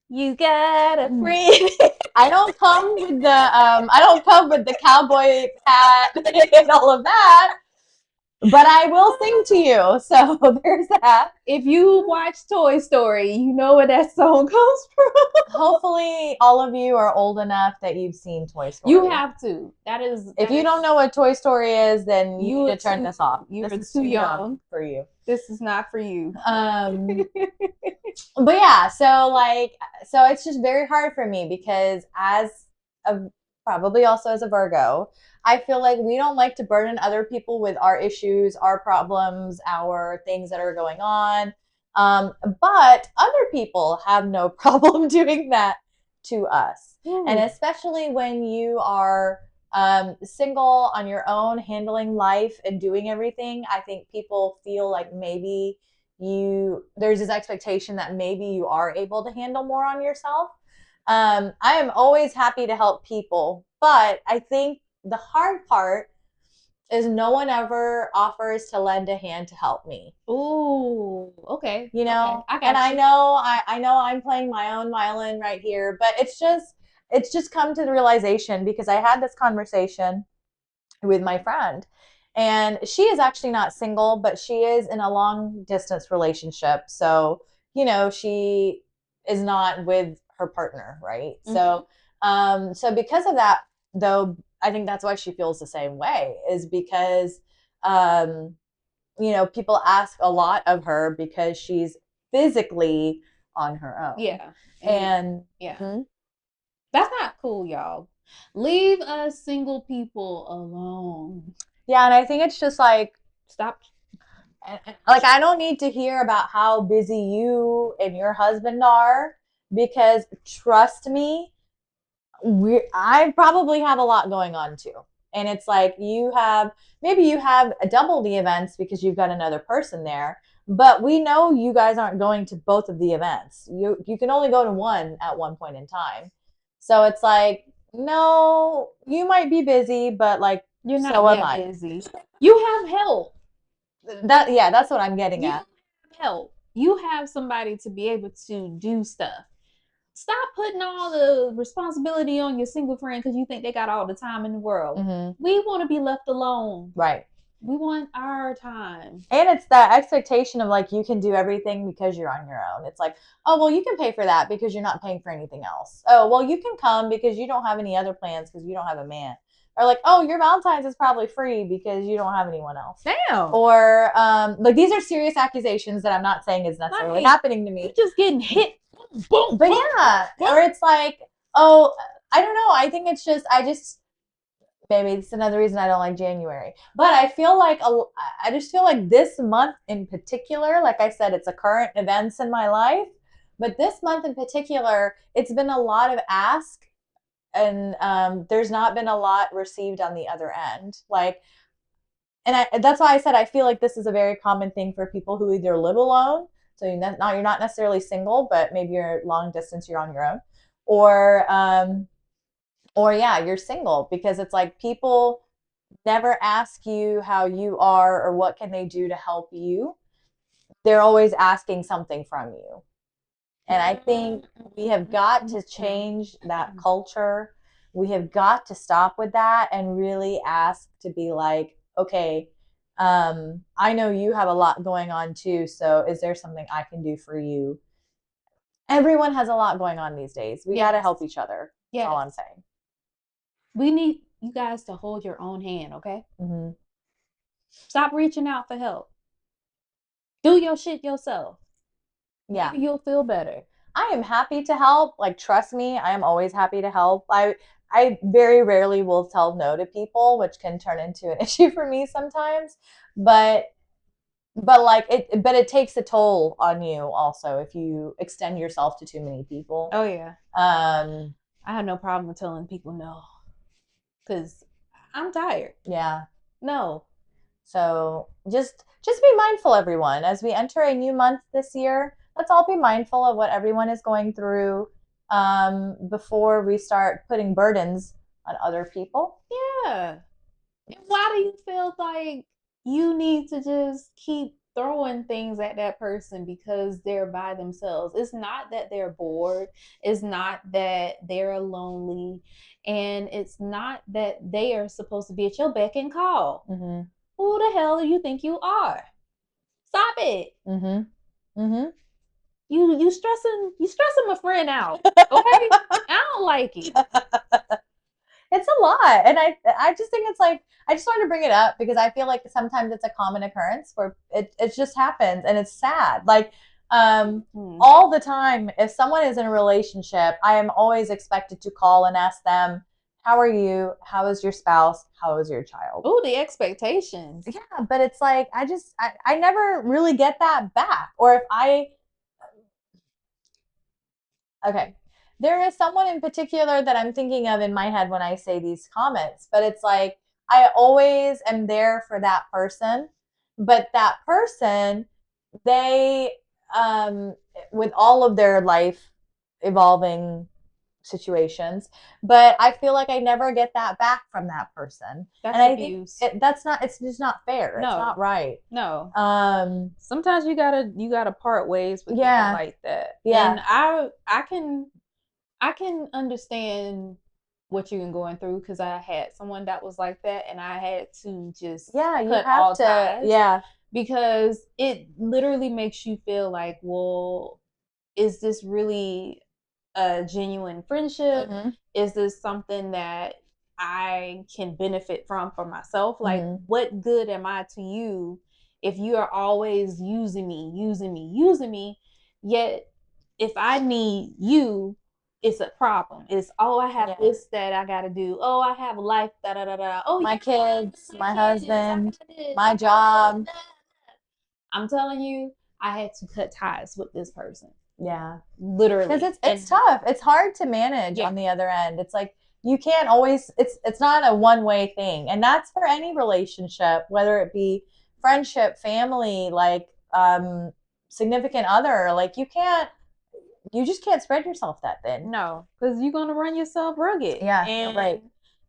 You got a friend. I don't come with the cowboy hat and all of that. But I will sing to you, so there's that. If you watch Toy Story, you know where that song comes from. hopefully all of you are old enough that you've seen Toy Story. You have to. If you don't know what Toy Story is, then you need to turn this off. You're this is too young for you. This is not for you. But yeah, so it's just very hard for me because probably also as a Virgo, I feel like we don't like to burden other people with our issues, our problems, our things that are going on. But other people have no problem doing that to us. And especially when you are single on your own, handling life and doing everything, I think people feel like maybe there's this expectation that maybe you are able to handle more on yourself. I am always happy to help people, but I think the hard part is no one ever offers to lend a hand to help me. Ooh, okay. You know, okay. I know I'm playing my own violin right here, but it's just come to the realization because I had this conversation with my friend, and she is actually not single, but she is in a long distance relationship. So, she is not with her partner, right? Mm-hmm. So because of that, though, I think that's why she feels the same way, is because people ask a lot of her because she's physically on her own. Yeah. And yeah. That's not cool, y'all. Leave us single people alone. Yeah, and I think it's just like, stop. I don't need to hear about how busy you and your husband are, because trust me, I probably have a lot going on too. And it's like maybe you have double the events because you've got another person there, but we know you guys aren't going to both of the events. You can only go to one at one point in time. So it's like, no, you might be busy, but you're not that busy. You have help. That's what I'm getting at. You have help. You have somebody to be able to do stuff. Stop putting all the responsibility on your single friend because you think they got all the time in the world. Mm-hmm. We want to be left alone. Right. We want our time. And it's that expectation of you can do everything because you're on your own. It's like, oh, well, you can pay for that because you're not paying for anything else. Oh, well, you can come because you don't have any other plans because you don't have a man. Or oh, your Valentine's is probably free because you don't have anyone else. Damn. Or these are serious accusations that I'm not saying is necessarily happening to me. You're just getting hit. Boom. But yeah. Or it's like, oh, I don't know. I think it's just, maybe it's another reason I don't like January. But I feel like I just feel like this month in particular, like I said, it's a current events in my life. But this month in particular, it's been a lot of ask, and there's not been a lot received on the other end. That's why I said I feel like this is a very common thing for people who either live alone, so you're not necessarily single, but maybe you're long distance, you're on your own, or yeah, you're single, because it's like people never ask you how you are or what can they do to help you. They're always asking something from you. And I think we have got to change that culture. We have got to stop with that and really ask to be like, okay, I know you have a lot going on too, so is there something I can do for you? Everyone has a lot going on these days. We got to help each other. That's all I'm saying. We need you guys to hold your own hand, okay? Mm-hmm. Stop reaching out for help. Do your shit yourself. Yeah. Maybe you'll feel better. I am happy to help. Trust me, I am always happy to help. I very rarely will tell no to people, which can turn into an issue for me sometimes. But it takes a toll on you also if you extend yourself to too many people. Oh yeah. I have no problem with telling people no, because I'm tired. Yeah. No. So just be mindful, everyone, as we enter a new month this year. Let's all be mindful of what everyone is going through before we start putting burdens on other people. Yeah. Why do you feel like you need to just keep throwing things at that person because they're by themselves? It's not that they're bored. It's not that they're lonely. And it's not that they are supposed to be at your beck and call. Mm-hmm. Who the hell do you think you are? Stop it. Mm-hmm. Mm-hmm. You stressing my friend out. Okay, I don't like it. It's a lot, and I just think it's like I just wanted to bring it up because I feel like sometimes it's a common occurrence where it just happens and it's sad. Like all the time, if someone is in a relationship, I am always expected to call and ask them, "How are you? How is your spouse? How is your child?" Oh, the expectations. Yeah, but it's like I never really get that back. Or if I okay. There is someone in particular that I'm thinking of in my head when I say these comments, but it's like I always am there for that person, but that person, they, with all of their life evolving situations, but I feel like I never get that back from that person. That's And I abuse. think that's not, it's just not fair. No. It's not right. No. Sometimes you gotta part ways with people like that. Yeah. And I can understand what you're going through because I had someone that was like that, and I had to just cut all ties. Because it literally makes you feel like, well, is this really a genuine friendship? Mm-hmm. Is this something that I can benefit from for myself? Like, what good am I to you if you are always using me? Yet, if I need you, it's a problem. It's, oh, I have this that I gotta do. Oh, I have life, da da da da. Oh, my kids, my husband, my job. I'm telling you, I had to cut ties with this person. Yeah, literally, because it's tough. It's hard to manage on the other end. It's like you can't always. It's not a one-way thing, and that's for any relationship, whether it be friendship, family, like significant other. Like you just can't spread yourself that thin. No, because you're gonna run yourself rugged. Yeah, and right.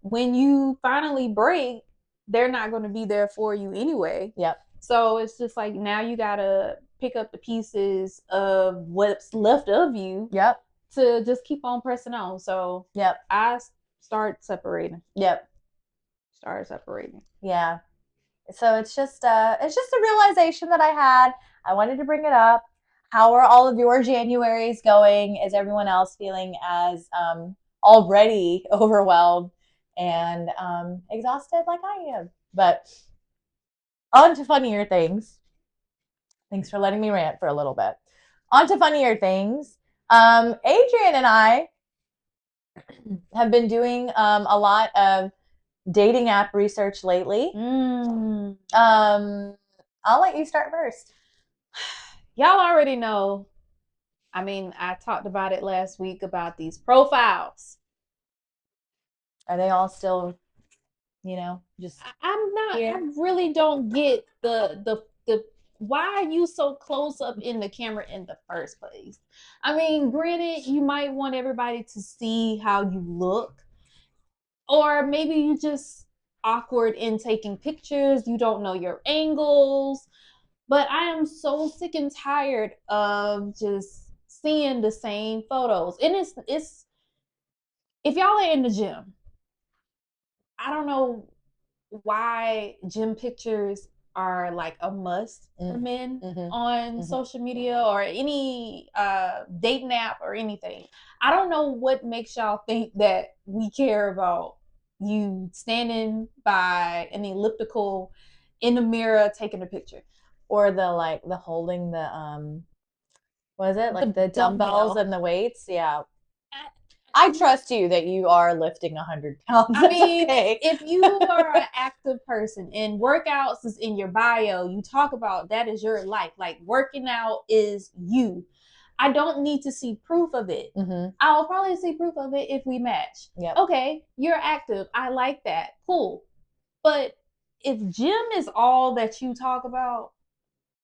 When you finally break, they're not going to be there for you anyway. Yep. So it's just like now you gotta pick up the pieces of what's left of you. Yep. To just keep on pressing on. So yep. I start separating. Yep. Started separating. Yeah. So it's just a realization that I had. I wanted to bring it up. How are all of your Januaries going? Is everyone else feeling as already overwhelmed and exhausted like I am? But on to funnier things. Thanks for letting me rant for a little bit. On to funnier things. Adrianne and I have been doing a lot of dating app research lately. I'll let you start first. Y'all already know. I mean, I talked about it last week about these profiles. Are they all still, just I'm not here? I really don't get the why are you so close up in the camera in the first place? I mean, granted, you might want everybody to see how you look, or maybe you just awkward in taking pictures, you don't know your angles. But I am so sick and tired of just seeing the same photos. And it's if y'all are in the gym, I don't know why gym pictures are like a must for men on social media or any dating app or anything. I don't know what makes y'all think that we care about you standing by an elliptical in the mirror taking a picture, or the holding the what is it, like the dumbbells and the weights. Yeah, I trust you that you are lifting 100 pounds. I mean, if you are an active person and workouts is in your bio, you talk about that is your life. Like working out is you. I don't need to see proof of it. I'll probably see proof of it if we match. Yep. Okay, you're active. I like that. Cool. But if gym is all that you talk about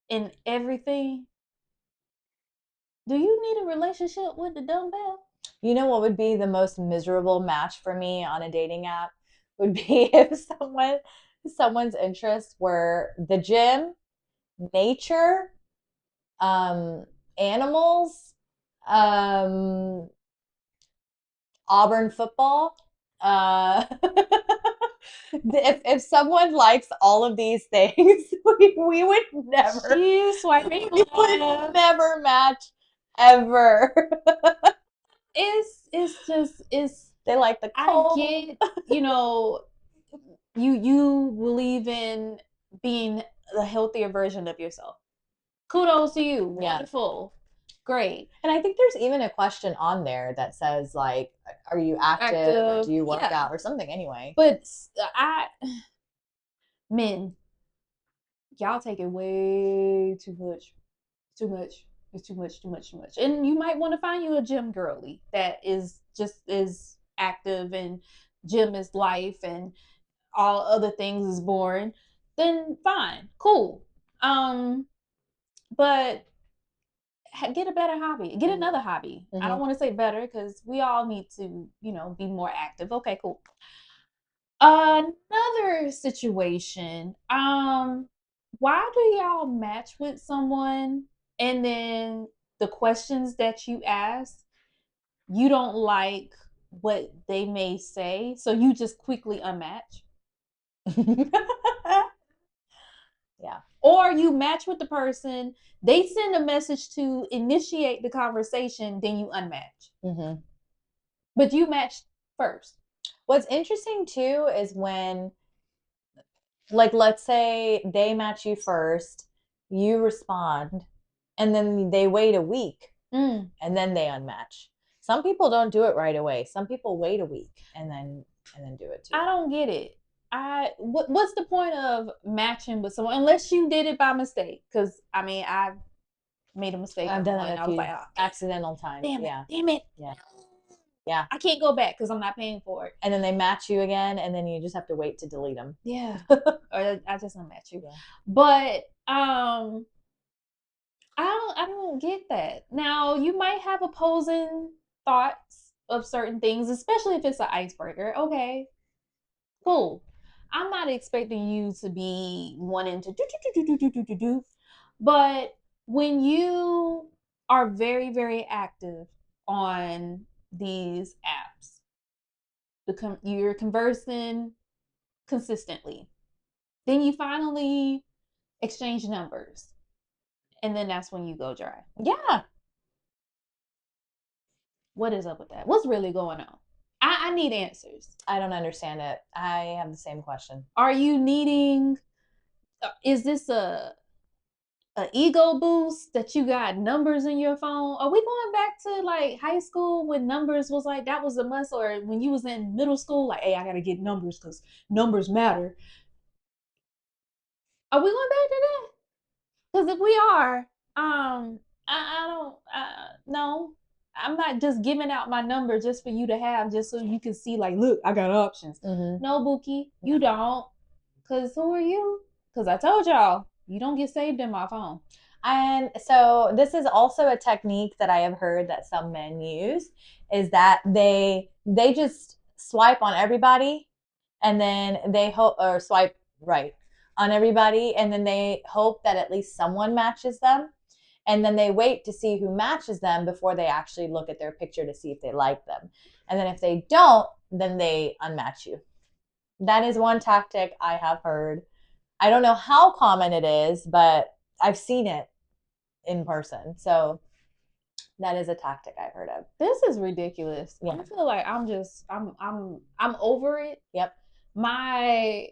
in everything, do you need a relationship with the dumbbell? You know what would be the most miserable match for me on a dating app would be if someone's interests were the gym, nature, animals, Auburn football. If someone likes all of these things, we would never. We would never match ever. It's just it's They like the I cold. get, you know, you believe in being the healthier version of yourself. Kudos to you. Yeah. Wonderful. Great. And I think there's even a question on there that says like, are you active? Active. Do you work Yeah. out or something anyway? But men, y'all take it way too much. Too much. It's too much, too much, too much. And you might want to find you a gym girly that is just as active and gym is life and all other things is boring. Then fine, cool. But get a better hobby. Get another hobby. I don't want to say better because we all need to, be more active. Okay, cool. Another situation. Why do y'all match with someone and then the questions that you ask, you don't like what they may say, so you just quickly unmatch? Yeah. Or you match with the person, they send a message to initiate the conversation, then you unmatch. Mm-hmm. But you matched first. What's interesting too is when, like, let's say they match you first, you respond, and then they wait a week and then they unmatch. Some people don't do it right away. Some people wait a week and then do it too. I don't get it. What's the point of matching with someone unless you did it by mistake? Because I mean, I made a mistake. I've done it a few accidental times. Damn it. Yeah. I can't go back because I'm not paying for it. And then they match you again, and then you just have to wait to delete them. Yeah. Or I just unmatch you. Yeah. But I don't get that. Now you might have opposing thoughts of certain things, especially if it's an icebreaker. Okay, cool. I'm not expecting you to be wanting to do. But when you are very, very active on these apps, you're conversing consistently, then you finally exchange numbers, and then that's when you go dry. Yeah. What is up with that? What's really going on? I need answers. I don't understand it. I have the same question. Are you needing? Is this a ego boost that you got numbers in your phone? Are we going back to like high school when numbers was like that was a must, or when you was in middle school, like, hey, I gotta get numbers because numbers matter? Are we going back to that? Because if we are, I don't, no, I'm not just giving out my number just for you to have, just so you can see, like, look, I got options. Mm-hmm. No, Bookie, you don't. Because who are you? Because I told y'all, you don't get saved in my phone. And so this is also a technique that I have heard that some men use, is that they just swipe on everybody, and then they hope, or swipe right on everybody, and then they hope that at least someone matches them, and then they wait to see who matches them before they actually look at their picture to see if they like them. And then if they don't, then they unmatch you. That is one tactic I have heard. I don't know how common it is, but I've seen it in person. So that is a tactic I've heard of. This is ridiculous. Yeah. I feel like I'm over it. Yep. My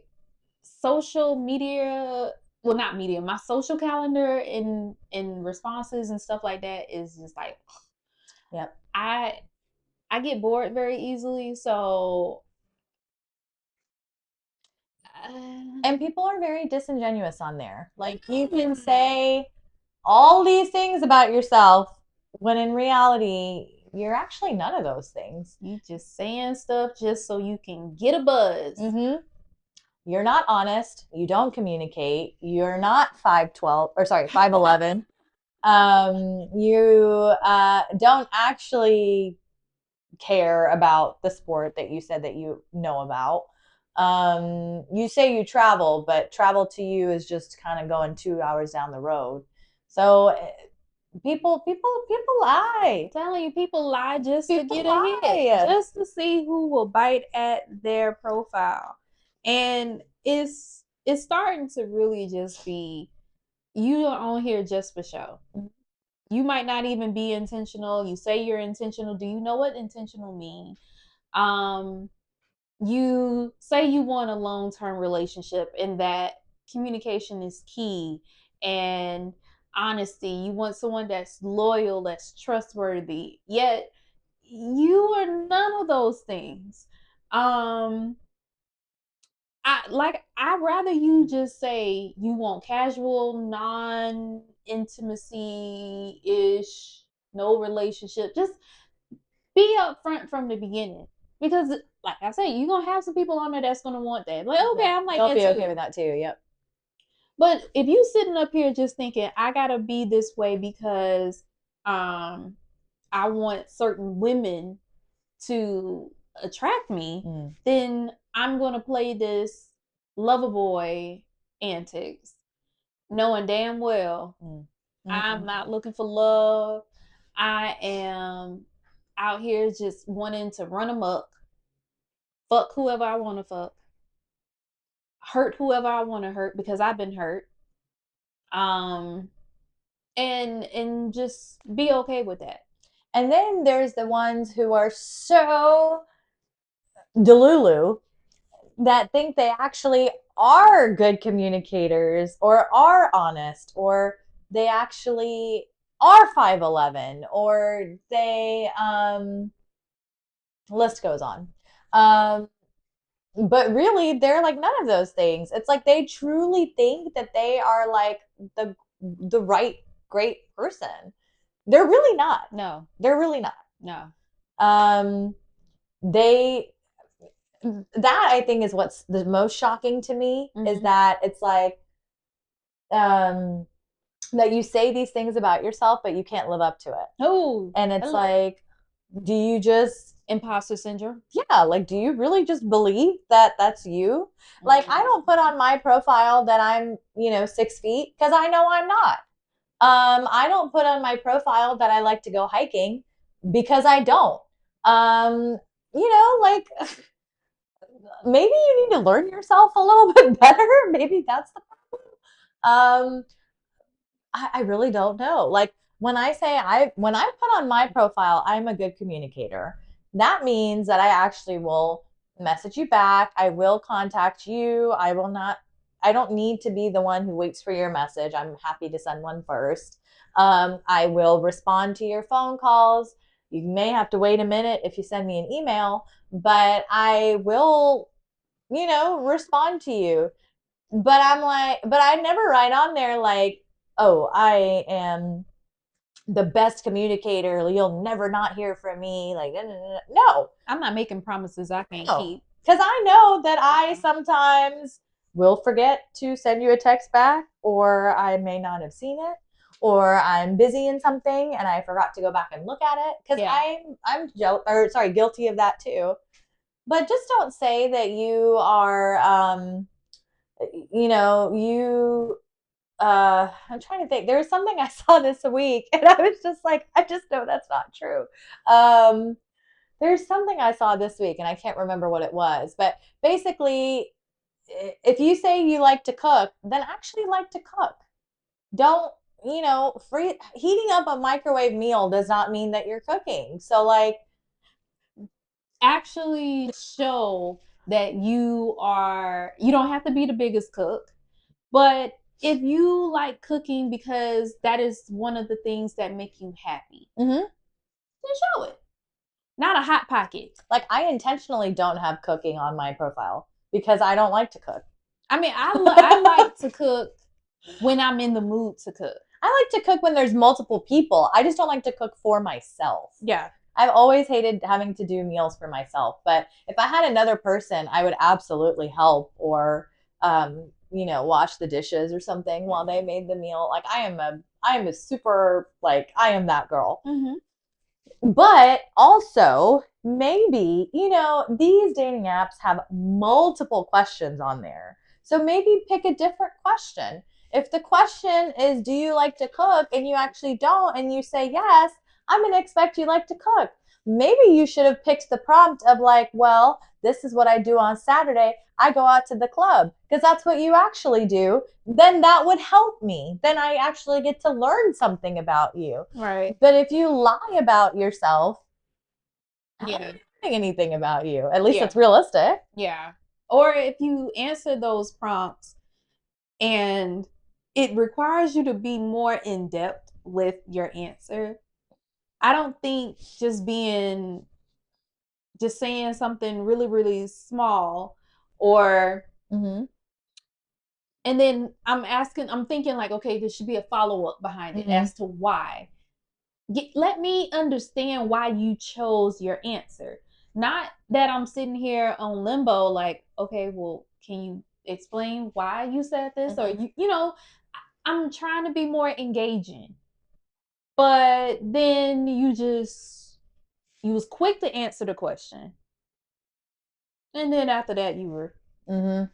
social media, well, not media, my social calendar in responses and stuff like that is just like, yep. I get bored very easily, so and people are very disingenuous on there. Like, you can say all these things about yourself when in reality you're actually none of those things. You just saying stuff just so you can get a buzz. Mm-hmm. You're not honest. You don't communicate. You're not 5'12", or sorry, 5'11". You don't actually care about the sport that you said that you know about. You say you travel, but travel to you is just kind of going 2 hours down the road. So people lie. I'm telling you, people lie just to get a hit, just to see who will bite at their profile. And it's starting to really just be, you are on here just for show. You might not even be intentional. You say you're intentional. Do you know what intentional mean? You say you want a long-term relationship and that communication is key and honesty. You want someone that's loyal, that's trustworthy. Yet you are none of those things. I'd rather you just say you want casual, non intimacy ish, no relationship. Just be upfront from the beginning. Because like I said, you're gonna have some people on there that's gonna want that. Like, okay, I'm like They'll that be too. okay with that too. Yep. But if you sitting up here just thinking I gotta be this way because I want certain women to attract me, then I'm gonna play this lover boy antics, knowing damn well I'm not looking for love. I am out here just wanting to run amok, fuck whoever I want to fuck, hurt whoever I want to hurt because I've been hurt. Um, and just be okay with that. And then there's the ones who are so delulu that think they actually are good communicators or are honest or they actually are 5'11 or they list goes on. But really they're like none of those things. It's like they truly think that they are like the right great person. They're really not. No. They're really not. No. They that I think is what's the most shocking to me is that it's like that you say these things about yourself but you can't live up to it. Oh. And it's like, do you just imposter syndrome? Yeah, like do you really just believe that that's you? Like I don't put on my profile that I'm 6 feet because I know I'm not. I don't put on my profile that I like to go hiking because I don't. Like maybe you need to learn yourself a little bit better. Maybe that's the problem. I really don't know. Like when I put on my profile, I'm a good communicator. That means that I actually will message you back. I will contact you. I don't need to be the one who waits for your message. I'm happy to send one first. I will respond to your phone calls. You may have to wait a minute if you send me an email, but I will, respond to you. But I never write on there like, oh, I am the best communicator. You'll never not hear from me. Like, no. I'm not making promises I can't keep. Because I know that I sometimes will forget to send you a text back, or I may not have seen it, or I'm busy in something and I forgot to go back and look at it. Because I'm guilty of that too. But just don't say that you are I'm trying to think. There was something I saw this week and I was just like, I just know that's not true. There's something I saw this week and I can't remember what it was, but basically if you say you like to cook, then actually like to cook. Don't, heating up a microwave meal does not mean that you're cooking. So like actually show that you don't have to be the biggest cook, but if you like cooking because that is one of the things that make you happy, then show it. Not a hot pocket. Like I intentionally don't have cooking on my profile because I don't like to cook. I mean, I like to cook when I'm in the mood to cook. I like to cook when there's multiple people. I just don't like to cook for myself. Yeah. I've always hated having to do meals for myself. But if I had another person, I would absolutely help or, wash the dishes or something while they made the meal. Like I am a super, like, I am that girl. But also, maybe, these dating apps have multiple questions on there. So maybe pick a different question. If the question is, do you like to cook? And you actually don't, and you say yes, I'm going to expect you like to cook. maybe you should have picked the prompt of like, well, this is what I do on Saturday. I go out to the club because that's what you actually do. Then that would help me. Then I actually get to learn something about you. Right. But if you lie about yourself, how are Yeah. you learning anything about you? At least Yeah. it's realistic. Yeah. Or if you answer those prompts and it requires you to be more in depth with your answer, I don't think just saying something really, really small or Mm-hmm. and then I'm thinking like, okay, there should be a follow up behind it Mm-hmm. as to why. Let me understand why you chose your answer. Not that I'm sitting here on limbo, like, okay, well, can you explain why you said this? Or Mm-hmm. I'm trying to be more engaging. But then you was quick to answer the question. And then after that you were Mm-hmm.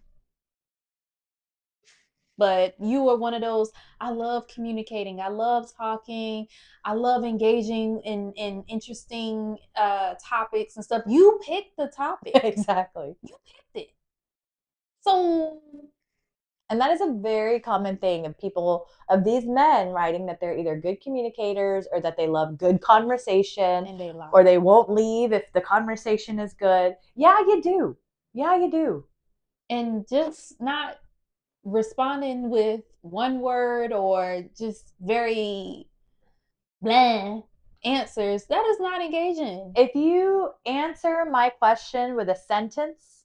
but you were one of those, I love communicating, I love talking, I love engaging in interesting topics and stuff. You picked the topic. Exactly. You picked it. So And that is a very common thing of people, of these men writing that they're either good communicators or that they love good conversation and they lie. or they won't leave if the conversation is good. Yeah, you do. Yeah, you do. And just not responding with one word or just very bland answers, that is not engaging. If you answer my question with a sentence,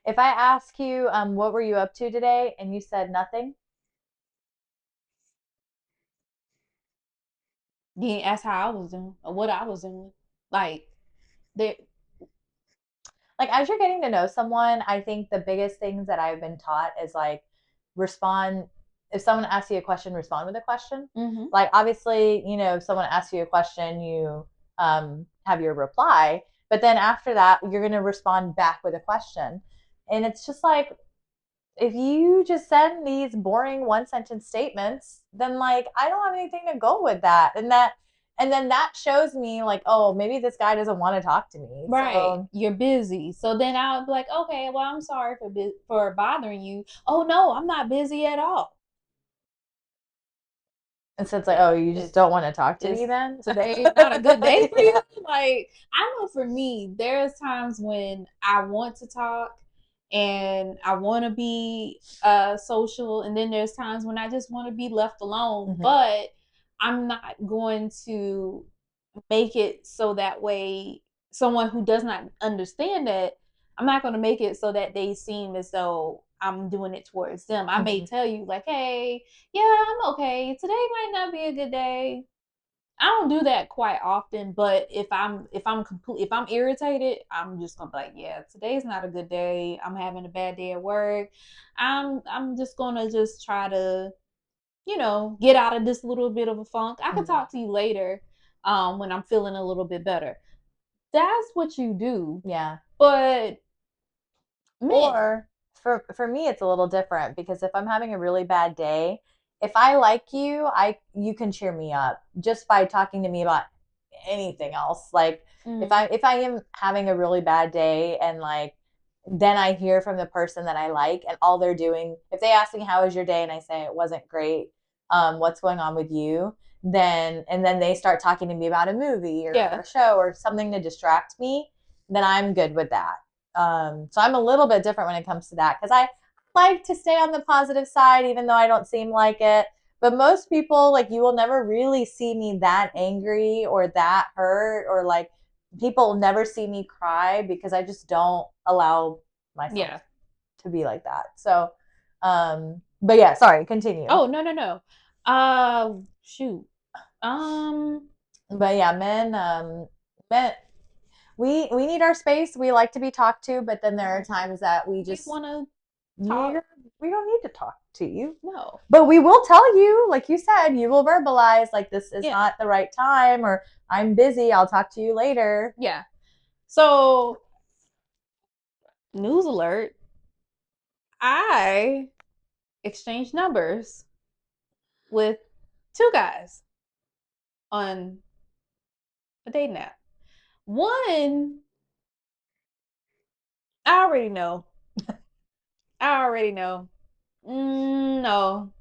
if I ask you, what were you up to today? And you said nothing, You didn't ask how I was doing or what I was doing. Like there like as you're getting to know someone, I think the biggest things that I've been taught is like respond. If someone asks you a question, respond with a question. mm-hmm. Like obviously, if someone asks you a question, you have your reply, but then after that, you're going to respond back with a question. And it's just like, if you just send these boring one sentence statements, then like I don't have anything to go with that. And then that shows me like, oh, maybe this guy doesn't want to talk to me. Right. So You're busy. So then I'll be like, okay, well, I'm sorry for bothering you. Oh no, I'm not busy at all. and so it's like, oh, you just It's don't want to talk to it's me then? today not a good day for Yeah. you. Like I know for me, there's times when I want to talk and I want to be social, and then there's times when I just want to be left alone. Mm-hmm. But I'm not going to make it so that way someone who does not understand that, I'm not going to make it so that they seem as though I'm doing it towards them. I may tell you like, hey, yeah, I'm okay, today might not be a good day. I don't do that quite often, but if I'm irritated, I'm just gonna be like, yeah, today's not a good day, I'm having a bad day at work, I'm just gonna just try to get out of this little bit of a funk. I can talk to you later, when I'm feeling a little bit better. That's what you do. Yeah. But man, Or for me it's a little different because if I'm having a really bad day, if I like you, you can cheer me up just by talking to me about anything else. Like if I am having a really bad day and like then I hear from the person that I like and all they're doing, if they ask me how was your day and I say it wasn't great, what's going on with you? Then they start talking to me about a movie or yeah, a show or something to distract me, then I'm good with that. So I'm a little bit different when it comes to that because I like to stay on the positive side, even though I don't seem like it. But most people, like, you will never really see me that angry or that hurt, or like, people never see me cry because I just don't allow myself yeah. to be like that. So, but yeah, sorry, continue. Oh no. Shoot. Um, But yeah, men, we need our space. We like to be talked to, but then there are times that we we just want to we talk. we don't need to talk to you. No. But we will tell you, like you said, you will verbalize like this is Yeah. not the right time or I'm busy, I'll talk to you later. Yeah. So, news alert. I exchanged numbers with two guys on a dating app. One, I already know. I already know. No,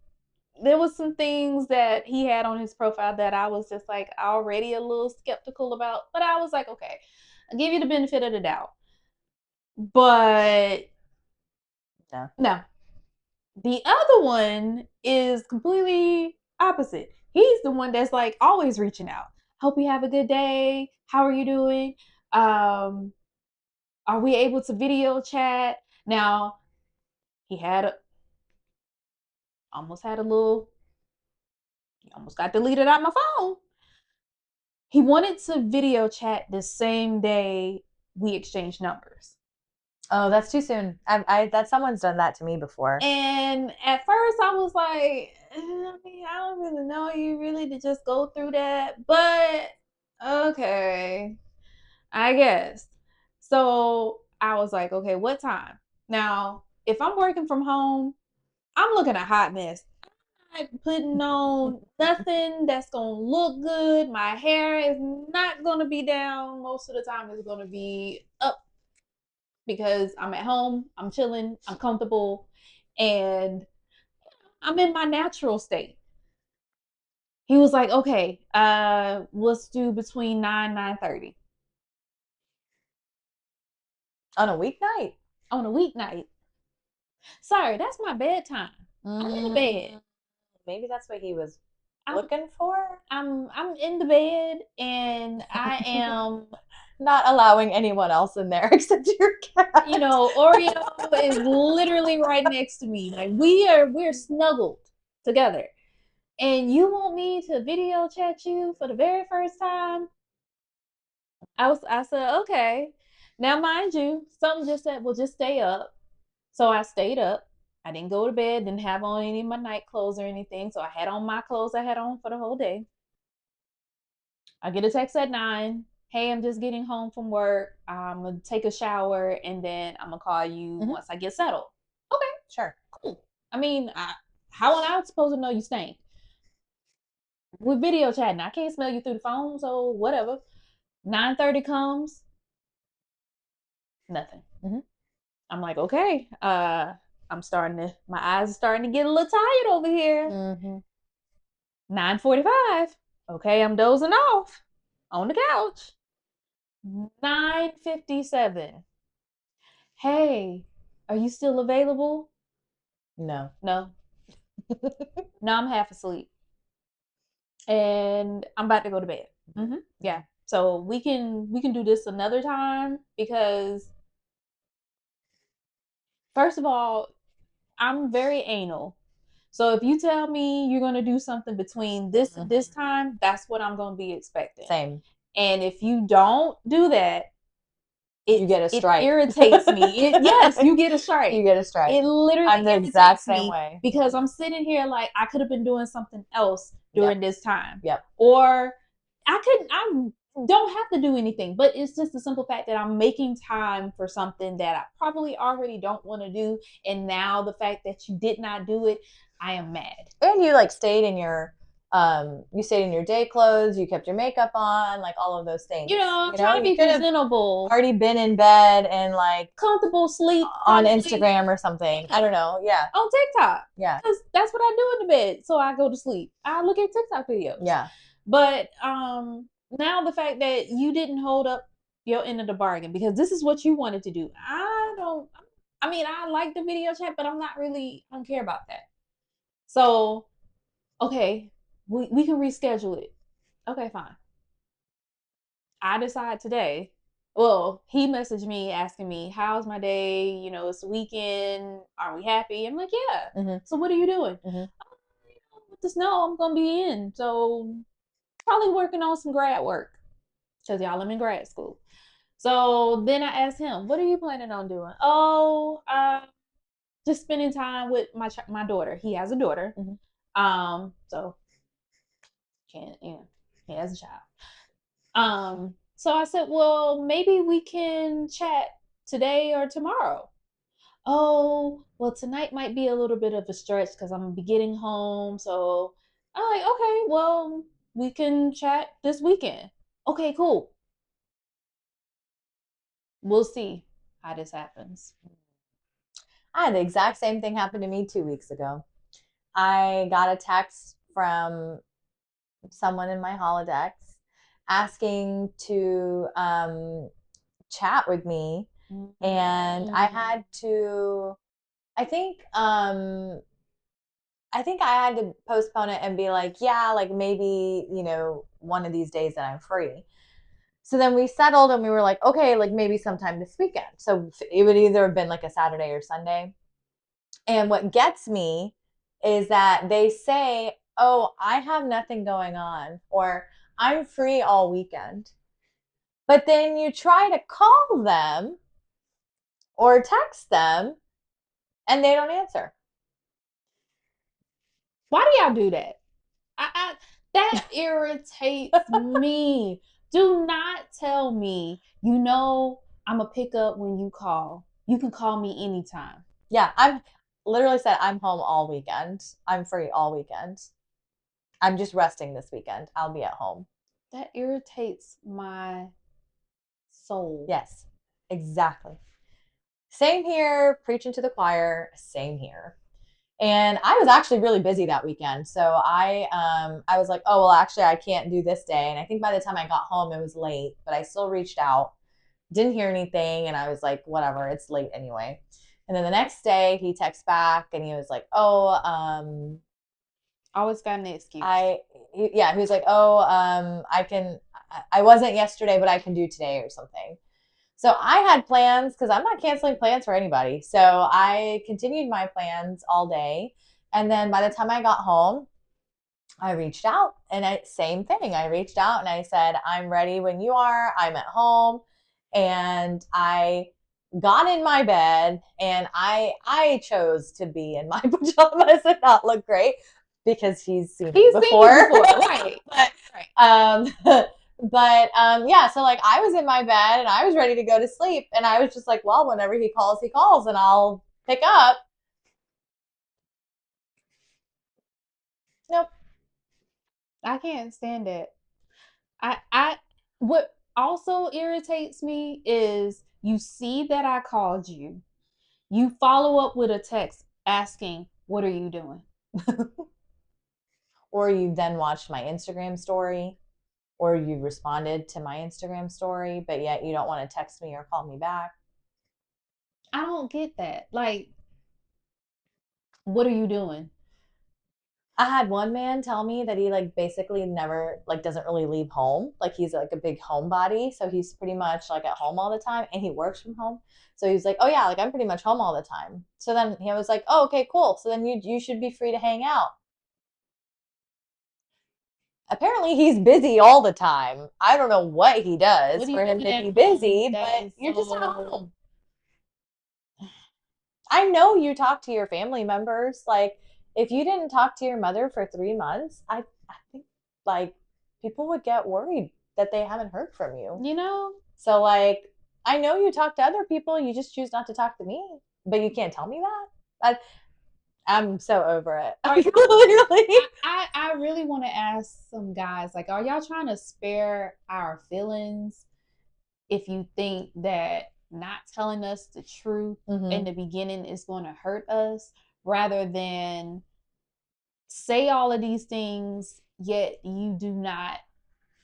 there was some things that he had on his profile that I was just like already a little skeptical about, but I was like, okay, I'll give you the benefit of the doubt. But no. The other one is completely opposite. He's the one that's like always reaching out. Hope you have a good day. How are you doing? Are we able to video chat? Now, he almost had a little, he almost got deleted out my phone. He wanted to video chat the same day we exchanged numbers. Oh, that's too soon. That someone's done that to me before. And at first I was like, I mean, I don't really know you really to just go through that, but okay, I guess. So I was like, okay, what time? Now, if I'm working from home, I'm looking a hot mess. I'm not putting on nothing that's gonna look good. My hair is not gonna be down. Most of the time, it's gonna be up because I'm at home, I'm chilling, I'm comfortable, and I'm in my natural state. He was like, okay, let's do between 9:30 On a weeknight? on a weeknight. Sorry, that's my bedtime. I'm in the bed. Maybe that's what he was looking for. I'm in the bed and I am not allowing anyone else in there except your cat. You know, Oreo is literally right next to me. Like we're snuggled together. And you want me to video chat you for the very first time? I said, okay. Now mind you, something just said, well, just stay up. So I stayed up. I didn't go to bed, didn't have on any of my night clothes or anything. So I had on my clothes I had on for the whole day. I get a text at 9. Hey, I'm just getting home from work. I'm gonna take a shower and then I'm gonna call you once I get settled. Okay, sure, cool. I mean, how am I supposed to know you stink? We're video chatting. I can't smell you through the phone, so whatever. 9:30 comes, nothing. I'm like, okay. I'm starting to. My eyes are starting to get a little tired over here. 9:45. Okay, I'm dozing off on the couch. 9:57. Hey, are you still available? No. No, I'm half asleep, and I'm about to go to bed. Yeah, so we can do this another time because first of all, I'm very anal. So if you tell me you're gonna do something between this time, that's what I'm gonna be expecting. Same. And if you don't do that, you get a strike. It irritates me. Yes, you get a strike. You get a strike. It literally I'm the exact same way because I'm sitting here like I could have been doing something else during this time. Yep. Or I don't have to do anything, but it's just the simple fact that I'm making time for something that I probably already don't want to do, and now the fact that you did not do it, I am mad. And you like stayed in your day clothes, you kept your makeup on, like all of those things. I'm trying to be presentable. Already been in bed and like comfortable sleep on Instagram or something. I don't know. Yeah. On TikTok. Yeah. Because that's what I do in the bed. So I go to sleep. I look at TikTok videos. Yeah. But now the fact that you didn't hold up your end of the bargain because this is what you wanted to do. I like the video chat, but I don't care about that. So, okay, we can reschedule it. Okay, fine. I decide today. Well, he messaged me asking me, how's my day? It's the weekend. Are we happy? I'm like, yeah. So what are you doing? With the snow, I'm going to be in. So probably working on some grad work because y'all, I'm in grad school. So then I asked him, what are you planning on doing? Oh, just spending time with my daughter. He has a daughter. So he has a child. So I said, well, maybe we can chat today or tomorrow. Oh, well, tonight might be a little bit of a stretch because I'm gonna be getting home. So I'm like, okay, well, we can chat this weekend. Okay, cool. We'll see how this happens. I had the exact same thing happen to me 2 weeks ago. I got a text from someone in my Holodex asking to chat with me, and I had to. I think I had to postpone it and be like, yeah, like maybe, one of these days that I'm free. So then we settled and we were like, okay, like maybe sometime this weekend. So it would either have been like a Saturday or Sunday. And what gets me is that they say, oh, I have nothing going on, or I'm free all weekend. But then you try to call them or text them and they don't answer. Why do y'all do that? That irritates me. Do not tell me, I'm going to pick up when you call. You can call me anytime. Yeah, I'm literally said I'm home all weekend. I'm free all weekend. I'm just resting this weekend. I'll be at home. That irritates my soul. Yes, exactly. Same here, preaching to the choir, same here. And I was actually really busy that weekend. So I was like, oh, well, actually, I can't do this day. And I think by the time I got home, it was late, but I still reached out, didn't hear anything. And I was like, whatever, it's late anyway. And then the next day he texts back and he was like, oh, always got an excuse. He was like, oh, I wasn't yesterday, but I can do today or something. So I had plans because I'm not canceling plans for anybody. So I continued my plans all day. And then by the time I got home, I reached out and same thing. I reached out and I said, I'm ready when you are. I'm at home. And I got in my bed and I chose to be in my pajamas and not look great because he's seen me before. Right. But yeah, so like I was in my bed and I was ready to go to sleep and I was just like, well, whenever he calls and I'll pick up. Nope. I can't stand it. I what also irritates me is you see that I called you. You follow up with a text asking, "What are you doing?" Or you then watched my Instagram story, or you responded to my Instagram story, but yet you don't want to text me or call me back. I don't get that. Like, what are you doing? I had one man tell me that he like basically never like doesn't really leave home. Like he's like a big homebody, so he's pretty much like at home all the time, and he works from home. So he's like, oh yeah, like I'm pretty much home all the time. So then he was like, oh okay, cool. So then you should be free to hang out. Apparently he's busy all the time. I don't know what he does for him to be busy, but you're just at home. I know you talk to your family members. Like, if you didn't talk to your mother for 3 months, I think like people would get worried that they haven't heard from you. So like, I know you talk to other people. You just choose not to talk to me, but you can't tell me that. I'm so over it. I really want to ask some guys, like, are y'all trying to spare our feelings if you think that not telling us the truth in the beginning is going to hurt us, rather than say all of these things, yet you do not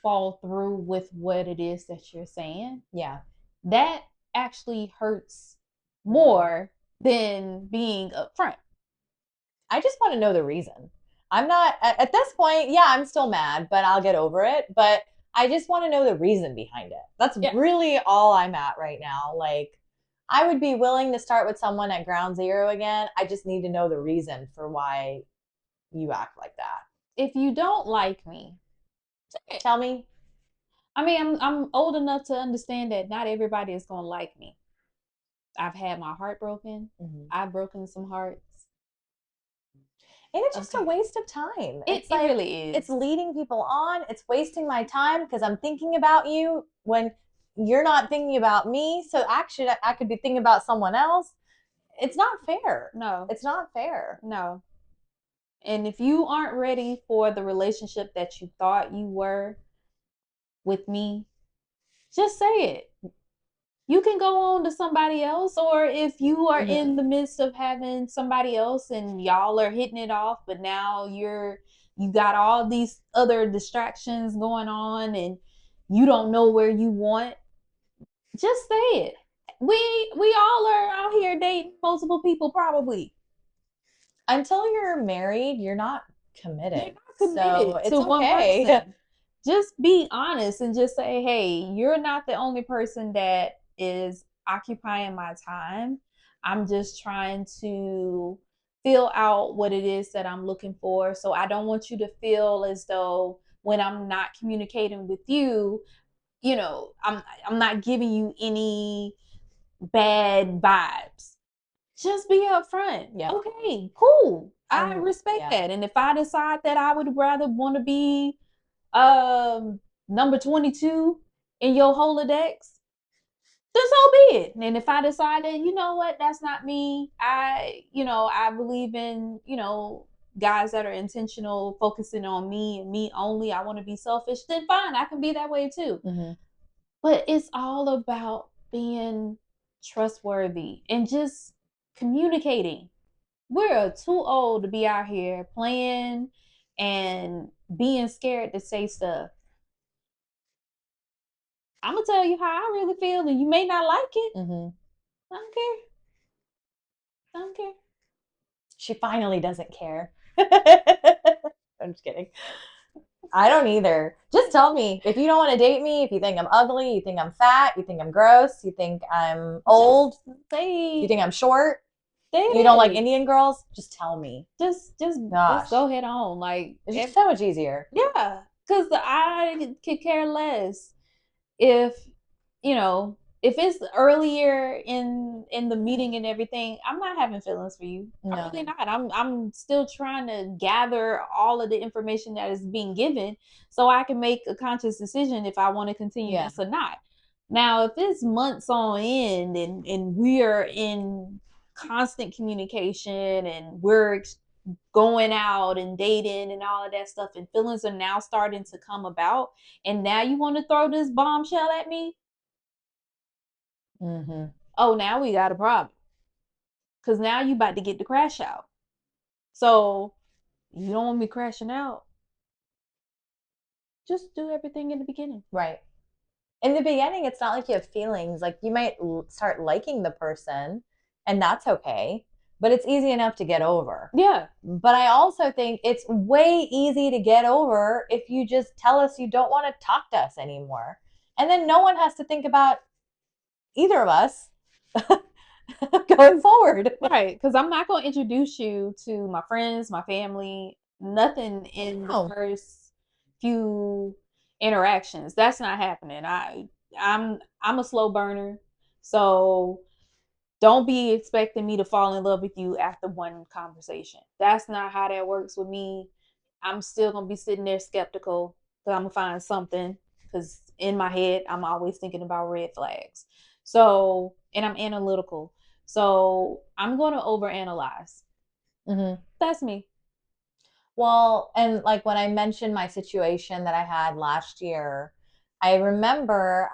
fall through with what it is that you're saying? Yeah. That actually hurts more than being upfront. I just want to know the reason. I'm not, at this point, yeah, I'm still mad, but I'll get over it. But I just want to know the reason behind it. That's really all I'm at right now. Like, I would be willing to start with someone at ground zero again. I just need to know the reason for why you act like that. If you don't like me, tell me. I mean, I'm old enough to understand that not everybody is going to like me. I've had my heart broken. I've broken some hearts. And it's just a waste of time. It really is. It's leading people on. It's wasting my time because I'm thinking about you when you're not thinking about me. So actually, I could be thinking about someone else. It's not fair. No. It's not fair. No. And if you aren't ready for the relationship that you thought you were with me, just say it. You can go on to somebody else, or if you are in the midst of having somebody else and y'all are hitting it off, but now you got all these other distractions going on and you don't know where you want, just say it. We all are out here dating multiple people probably. Until you're married, you're not committed. You're not committed so it's to one okay. person. Just be honest and just say, hey, you're not the only person that is occupying my time. I'm just trying to fill out what it is that I'm looking for. So I don't want you to feel as though when I'm not communicating with you, I'm not giving you any bad vibes. Just be upfront. Yep. Okay, cool. I respect that. And if I decide that I would rather want to be number 22 in your Rolodex, then so be it. And if I decide that, you know what, that's not me, I believe in, guys that are intentional, focusing on me and me only, I want to be selfish, then fine, I can be that way too. But it's all about being trustworthy and just communicating. We're too old to be out here playing and being scared to say stuff. I'm gonna tell you how I really feel, and you may not like it. I don't care. I don't care. She finally doesn't care. I'm just kidding. I don't either. Just tell me. If you don't want to date me, if you think I'm ugly, you think I'm fat, you think I'm gross, you think I'm old, you think I'm short, you don't like Indian girls, just tell me. Just go head on. Like, it's just so much easier. Yeah, because I could care less if if it's earlier in the meeting and everything. I'm not having feelings for you. No. I'm really not. I'm still trying to gather all of the information that is being given so I can make a conscious decision if I want to continue this or not. Now, if it's months on end and we're in constant communication and we're going out and dating and all of that stuff, and feelings are now starting to come about, and now you want to throw this bombshell at me, oh, now we got a problem, because now you about to get the crash out. So you don't want me crashing out, just do everything in the beginning. Right. In the beginning, it's not like you have feelings. Like, you might start liking the person, and that's okay, but it's easy enough to get over. Yeah. But I also think it's way easy to get over if you just tell us you don't want to talk to us anymore. And then no one has to think about either of us going forward. Right. Because I'm not going to introduce you to my friends, my family, nothing in the first few interactions. That's not happening. I'm a slow burner. So don't be expecting me to fall in love with you after one conversation. That's not how that works with me. I'm still going to be sitting there skeptical because I'm going to find something, because in my head, I'm always thinking about red flags. So, and I'm analytical. So I'm going to overanalyze. That's me. Well, and like when I mentioned my situation that I had last year, I remember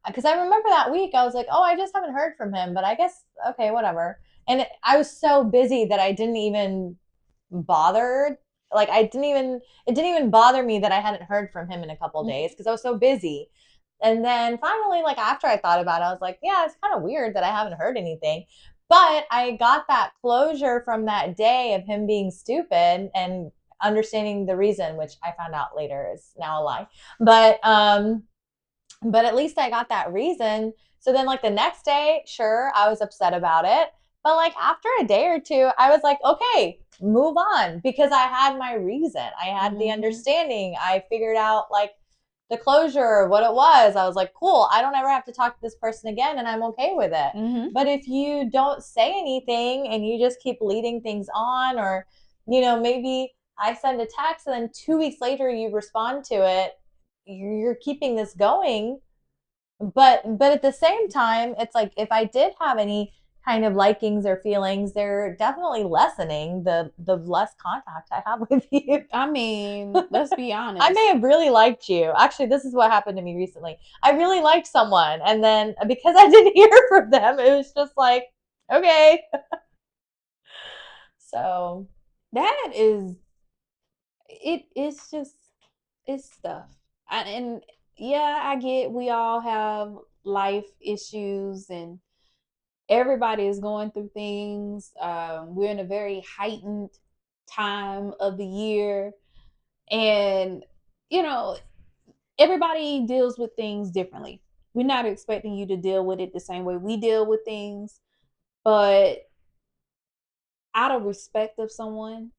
because I remember that week I was like, oh, I just haven't heard from him, but I guess, okay, whatever. And I was so busy that I didn't even bother. Like, it didn't even bother me that I hadn't heard from him in a couple of days because I was so busy. And then finally, like, after I thought about it, I was like, yeah, it's kind of weird that I haven't heard anything. But I got that closure from that day of him being stupid and understanding the reason, which I found out later is now a lie. But at least I got that reason. So then, like, the next day, sure, I was upset about it. But like after a day or two, I was like, okay, move on, because I had my reason. I had the understanding. I figured out like the closure of what it was. I was like, cool, I don't ever have to talk to this person again, and I'm okay with it. But if you don't say anything and you just keep leading things on, or, maybe I send a text and then 2 weeks later you respond to it, you're keeping this going. But at the same time, it's like, if I did have any kind of likings or feelings, they're definitely lessening the less contact I have with you. I mean, let's be honest. I may have really liked you. Actually, this is what happened to me recently. I really liked someone, and then because I didn't hear from them, it was just like, okay. So that is it's just it's stuff. And yeah, I get we all have life issues and everybody is going through things. We're in a very heightened time of the year, and you know, everybody deals with things differently. We're not expecting you to deal with it the same way we deal with things, but out of respect of someone,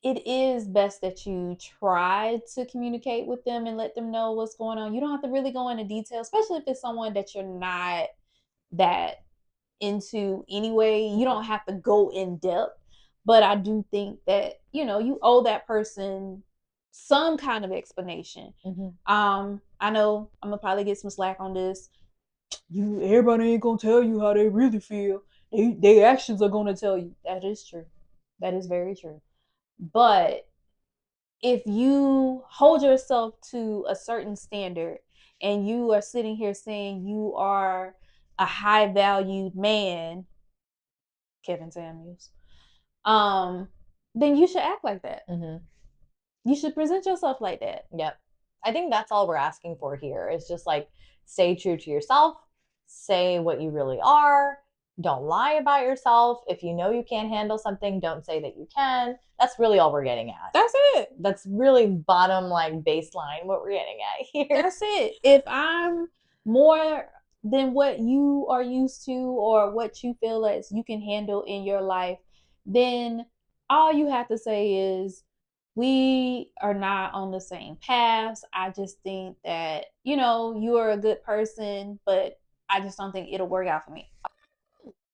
it is best that you try to communicate with them and let them know what's going on. You don't have to really go into detail, especially if it's someone that you're not that into anyway. You don't have to go in depth, but I do think that you owe that person some kind of explanation. I know I'm gonna probably get some slack on this. Everybody ain't gonna tell you how they really feel. Their actions are gonna tell you. That is true. That is very true. But if you hold yourself to a certain standard and you are sitting here saying you are a high valued man, Kevin Samuels, then you should act like that. You should present yourself like that. Yep. I think that's all we're asking for here is just like stay true to yourself, say what you really are, don't lie about yourself. If you know you can't handle something, don't say that you can. That's really all we're getting at. That's it. That's really bottom like baseline what we're getting at here. That's it. If I'm more than what you are used to or what you feel as you can handle in your life, then all you have to say is we are not on the same paths. I just think that, you are a good person, but I just don't think it'll work out for me.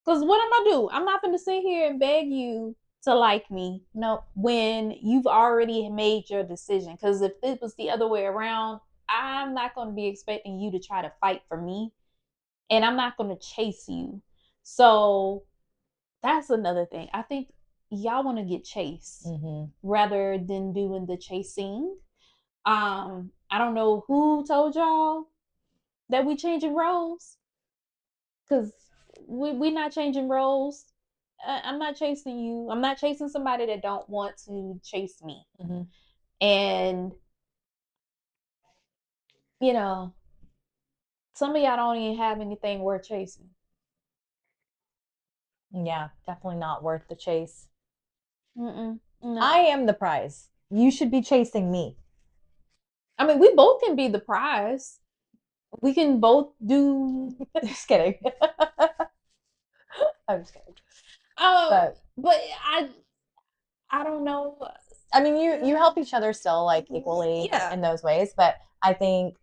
Because what am I gonna do? I'm not gonna sit here and beg you to like me. No, when you've already made your decision. Because if it was the other way around, I'm not gonna be expecting you to try to fight for me, and I'm not gonna chase you. So that's another thing. I think y'all want to get chased rather than doing the chasing. I don't know who told y'all that we changing roles, because we not changing roles. I'm not chasing you. I'm not chasing somebody that don't want to chase me. And some of y'all don't even have anything worth chasing. Yeah, definitely not worth the chase. No. I am the prize. You should be chasing me. I mean, we both can be the prize. We can both do. Just kidding. I'm just kidding. But I don't know. I mean, you help each other still like equally in those ways, but I think,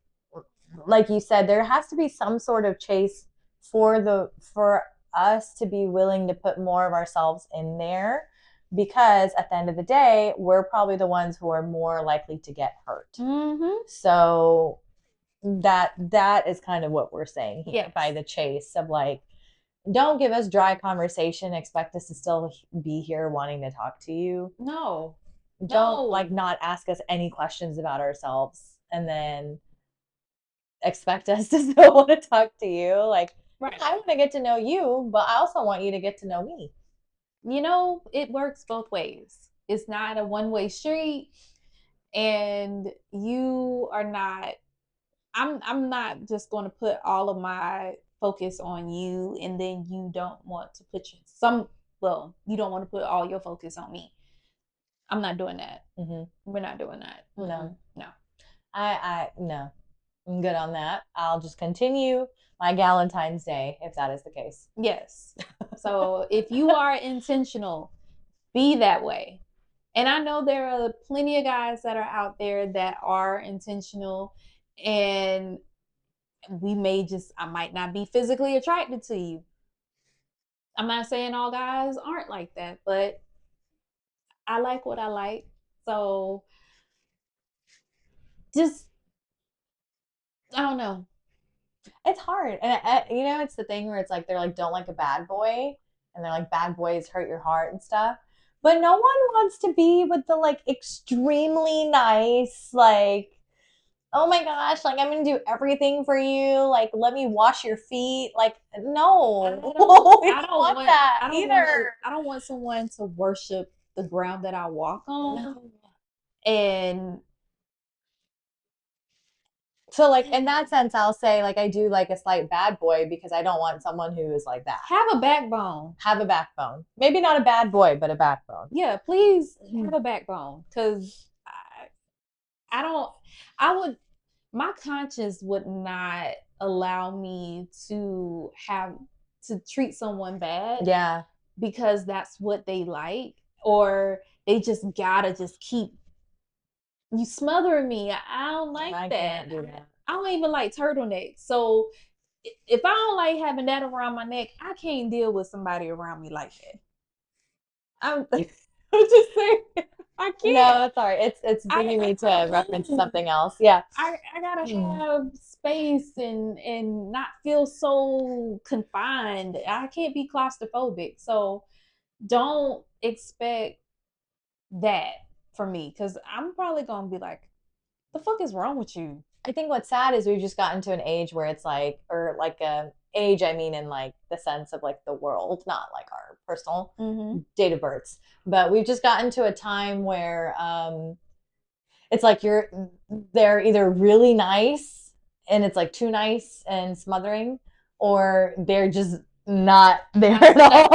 like you said, there has to be some sort of chase for us to be willing to put more of ourselves in there, because at the end of the day, we're probably the ones who are more likely to get hurt. So that is kind of what we're saying here by the chase of like, don't give us dry conversation, expect us to still be here wanting to talk to you. No. Don't like not ask us any questions about ourselves and then expect us to still want to talk to you. Like, I want to get to know you, but I also want you to get to know me. It works both ways. It's not a one-way street, and you are not I'm not just going to put all of my focus on you, and then you don't want to put you don't want to put all your focus on me. I'm not doing that. We're not doing that. No. No. No. I'm good on that. I'll just continue my Galentine's Day if that is the case. Yes. So if you are intentional, be that way. And I know there are plenty of guys that are out there that are intentional, and I might not be physically attracted to you. I'm not saying all guys aren't like that, but I like what I like. So just, I don't know. It's hard, and you know, it's the thing where it's like they're like, don't like a bad boy, and they're like, bad boys hurt your heart and stuff. But no one wants to be with the like extremely nice, like, oh my gosh, like I'm gonna do everything for you, like let me wash your feet. Like, no, we don't want that either. I don't want someone to worship the ground that I walk on. No. And So like in that sense, I'll say like I do like a slight bad boy because I don't want someone who is like that. have a backbone. Have a backbone. Maybe not a bad boy, but a backbone. Yeah, please have a backbone, because I don't. I would. My conscience would not allow me to treat someone bad. Yeah, because that's what they like, or they just gotta just keep you smothering me. I don't like I that. can't do that. I don't even like turtlenecks. So if I don't like having that around my neck, I can't deal with somebody around me like that. I'm, I'm just saying, I can't. No, it's all right. It's bringing me to reference something else. Yeah. I gotta have space and not feel so confined. I can't be claustrophobic. So don't expect that for me, because I'm probably gonna be like, the fuck is wrong with you? I think what's sad is we've just gotten to an age where it's like, or like a age, I mean, in like the sense of like the world, not like our personal date of births, but we've just gotten to a time where it's like they're either really nice and it's like too nice and smothering, or they're just not there at all.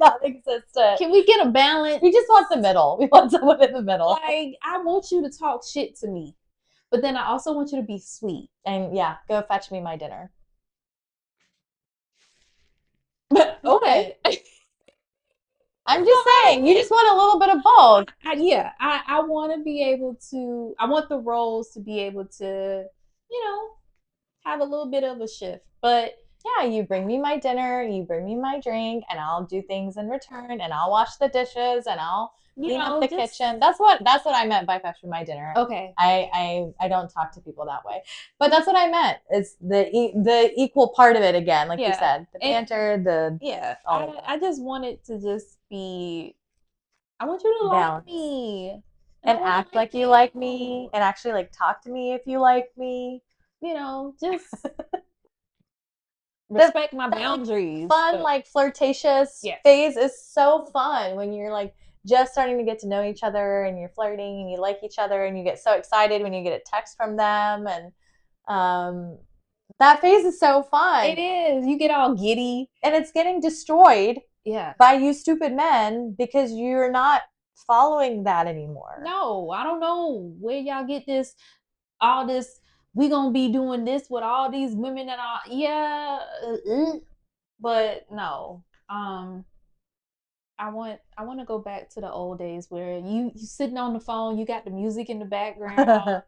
Not existent. Can we get a balance? We just want the middle. We want someone in the middle. Like, I want you to talk shit to me, but then I also want you to be sweet. And yeah, go fetch me my dinner. Okay. I'm just saying, you just want a little bit of both. I want to be able to, I want the roles to be able to, you know, have a little bit of a shift. But yeah, you bring me my dinner, you bring me my drink, and I'll do things in return, and I'll wash the dishes, and I'll clean up the kitchen. That's what I meant by fetch me my dinner. Okay. I don't talk to people that way, but that's what I meant. It's the equal part of it again, like you said, the banter, the I just want it to just be. I want you to like me and act like you like me, and actually like talk to me if you like me. You know, just respect my boundaries. Fun, like flirtatious phase is so fun when you're like just starting to get to know each other and you're flirting and you like each other and you get so excited when you get a text from them, and that phase is so fun. It is. You get all giddy, and it's getting destroyed by you stupid men because you're not following that anymore. No, I don't know where y'all get this, all this, we gonna be doing this with all these women and all. But no, I want to go back to the old days where you sitting on the phone, you got the music in the background,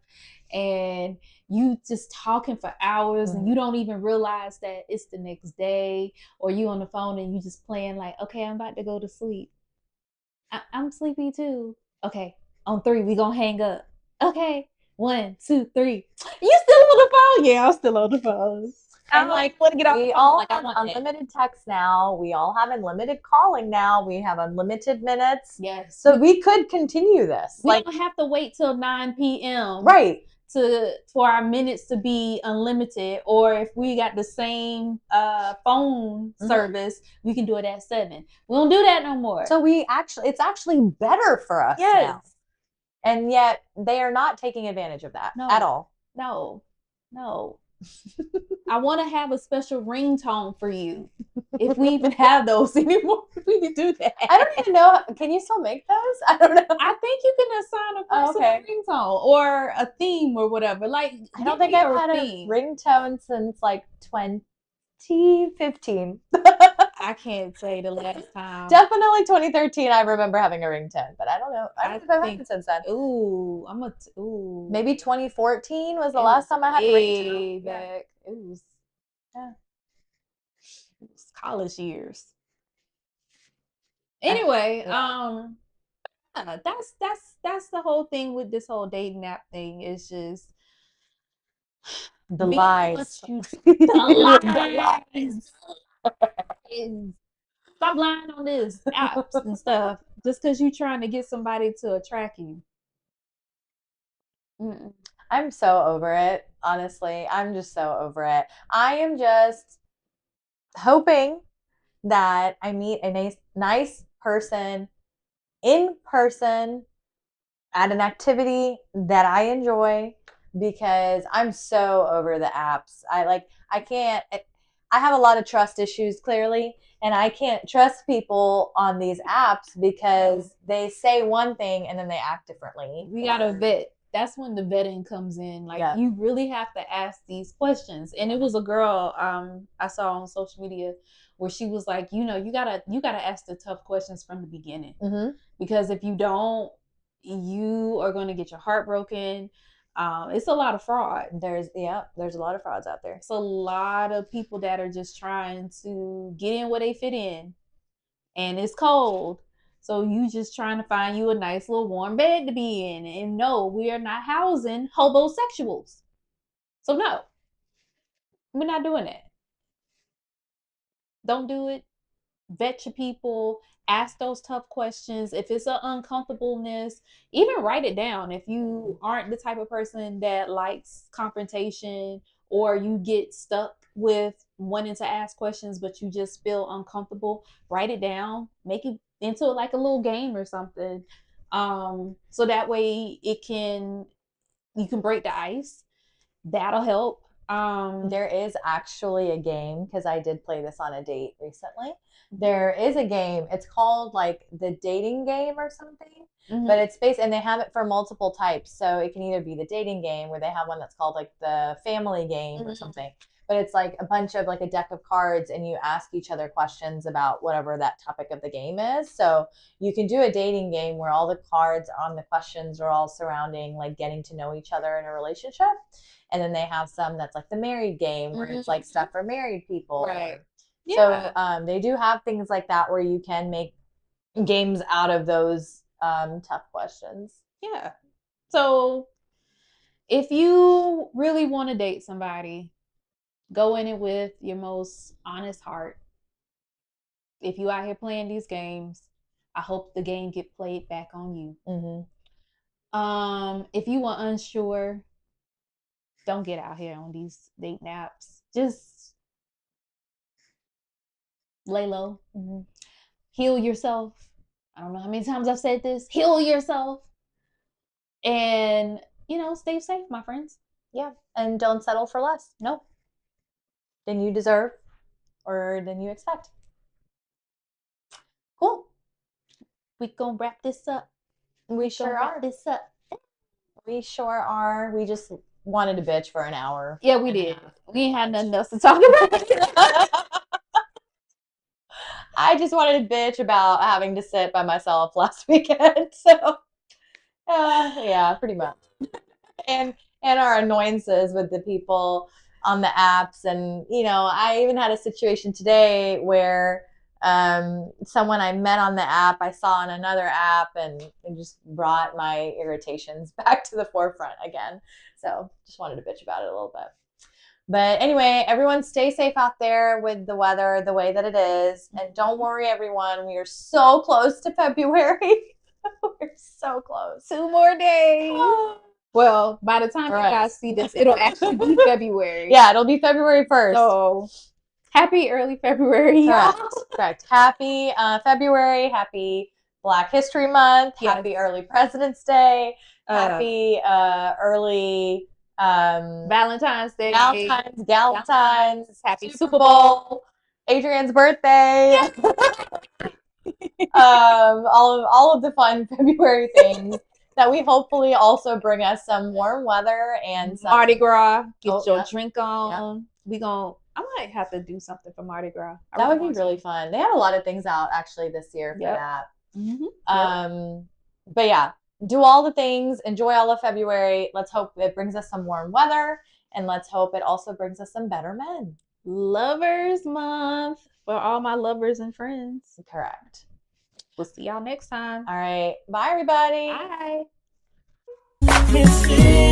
and you just talking for hours, and you don't even realize that it's the next day, or you on the phone and you just playing like, okay, I'm about to go to sleep. I'm sleepy too. Okay, on 3 we gonna hang up. Okay, 1, 2, 3. You still on the phone? Yeah, I'm still on the phone. And like, want to get off we all like, have unlimited text now. We all have unlimited calling now. We have unlimited minutes. Yes. So we could continue this. We don't have to wait till 9 p.m. Right. For our minutes to be unlimited, or if we got the same phone service, we can do it at 7. We don't do that no more. So it's actually better for us now. And yet they are not taking advantage of that at all. No. I want to have a special ringtone for you. If we even have those anymore, we can do that. I don't even know. Can you still make those? I don't know. I think you can assign a personal ringtone or a theme or whatever. Like, I don't think I've had a ringtone since like 2015. I can't say the last time. Definitely 2013. I remember having a ringtone, but I don't know. I don't think I've had it since then. Maybe 2014 was the last time I had a ringtone. Back. It was college years. Anyway, that's the whole thing with this whole dating app thing. Is just The Be lies. what you the lies. Stop lying on this apps and stuff just because you're trying to get somebody to attract you. Mm-mm. I'm so over it, honestly. I'm just so over it. I am just hoping that I meet a nice person in person at an activity that I enjoy, because I'm so over the apps. I can't I have a lot of trust issues, clearly, and I can't trust people on these apps because they say one thing and then they act differently. We gotta vet. That's when the vetting comes in. Like, Yeah. you really have to ask these questions. And it was a girl I saw on social media where she was like, you gotta ask the tough questions from the beginning. Mm-hmm. Because if you don't, you are going to get your heart broken. It's a lot of fraud. There's a lot of frauds out there. It's a lot of people that are just trying to get in where they fit in, and it's cold. So you just trying to find you a nice little warm bed to be in. And no, we are not housing hobosexuals. So no, we're not doing that. Don't do it. Vet your people, ask those tough questions. If it's an uncomfortableness, even write it down. If you aren't the type of person that likes confrontation, or you get stuck with wanting to ask questions but you just feel uncomfortable, write it down, make it into like a little game or something, so that way you can break the ice. That'll help. There is actually a game, because I did play this on a date recently. There is a game. It's called like the dating game or something. Mm-hmm. But it's based, and they have it for multiple types. So it can either be the dating game, where they have one that's called like the family game, mm-hmm, or something. But it's like a bunch of like a deck of cards, and you ask each other questions about whatever that topic of the game is. So you can do a dating game where all the cards on the questions are all surrounding like getting to know each other in a relationship. And then they have some that's like the married game, where it's like stuff for married people. Right. Yeah. So they do have things like that where you can make games out of those tough questions. Yeah. So if you really want to date somebody, go in it with your most honest heart. If you out here playing these games, I hope the game get played back on you. Mm-hmm. If you are unsure, don't get out here on these dating apps. Just lay low. Mm-hmm. Heal yourself. I don't know how many times I've said this. Heal yourself. And, stay safe, my friends. Yeah. And don't settle for less. No. Than you deserve or than you expect. Cool. We gonna wrap this up. We sure are. Wrap this up. We sure are. We just wanted to bitch for an hour. Yeah, we did. We ain't had nothing else to talk about. I just wanted to bitch about having to sit by myself last weekend. So, yeah, pretty much. And our annoyances with the people on the apps. And, I even had a situation today where someone I met on the app, I saw on another app, and it just brought my irritations back to the forefront again. So just wanted to bitch about it a little bit. But anyway, everyone stay safe out there with the weather the way that it is. And don't worry, everyone. We are so close to February. We're so close. 2 more days. Well, by the time you guys see this, it'll actually be February. Yeah, it'll be February 1st. So happy early February. Correct. Happy February. Happy Black History Month. Yes. Happy early President's Day. Happy early Valentine's Day. Galentine's. Happy Super Bowl. Adrianne's birthday. All of the fun February things that we hopefully also bring us some warm weather and some Mardi Gras. Get your drink on. Yeah. I might have to do something for Mardi Gras. That would be really fun. They have a lot of things out actually this year for that. Mm-hmm. But yeah, do all the things. Enjoy all of February. Let's hope it brings us some warm weather, and let's hope it also brings us some better men. Lovers Month for all my lovers and friends. Correct. We'll see y'all next time. All right. Bye, everybody. Bye.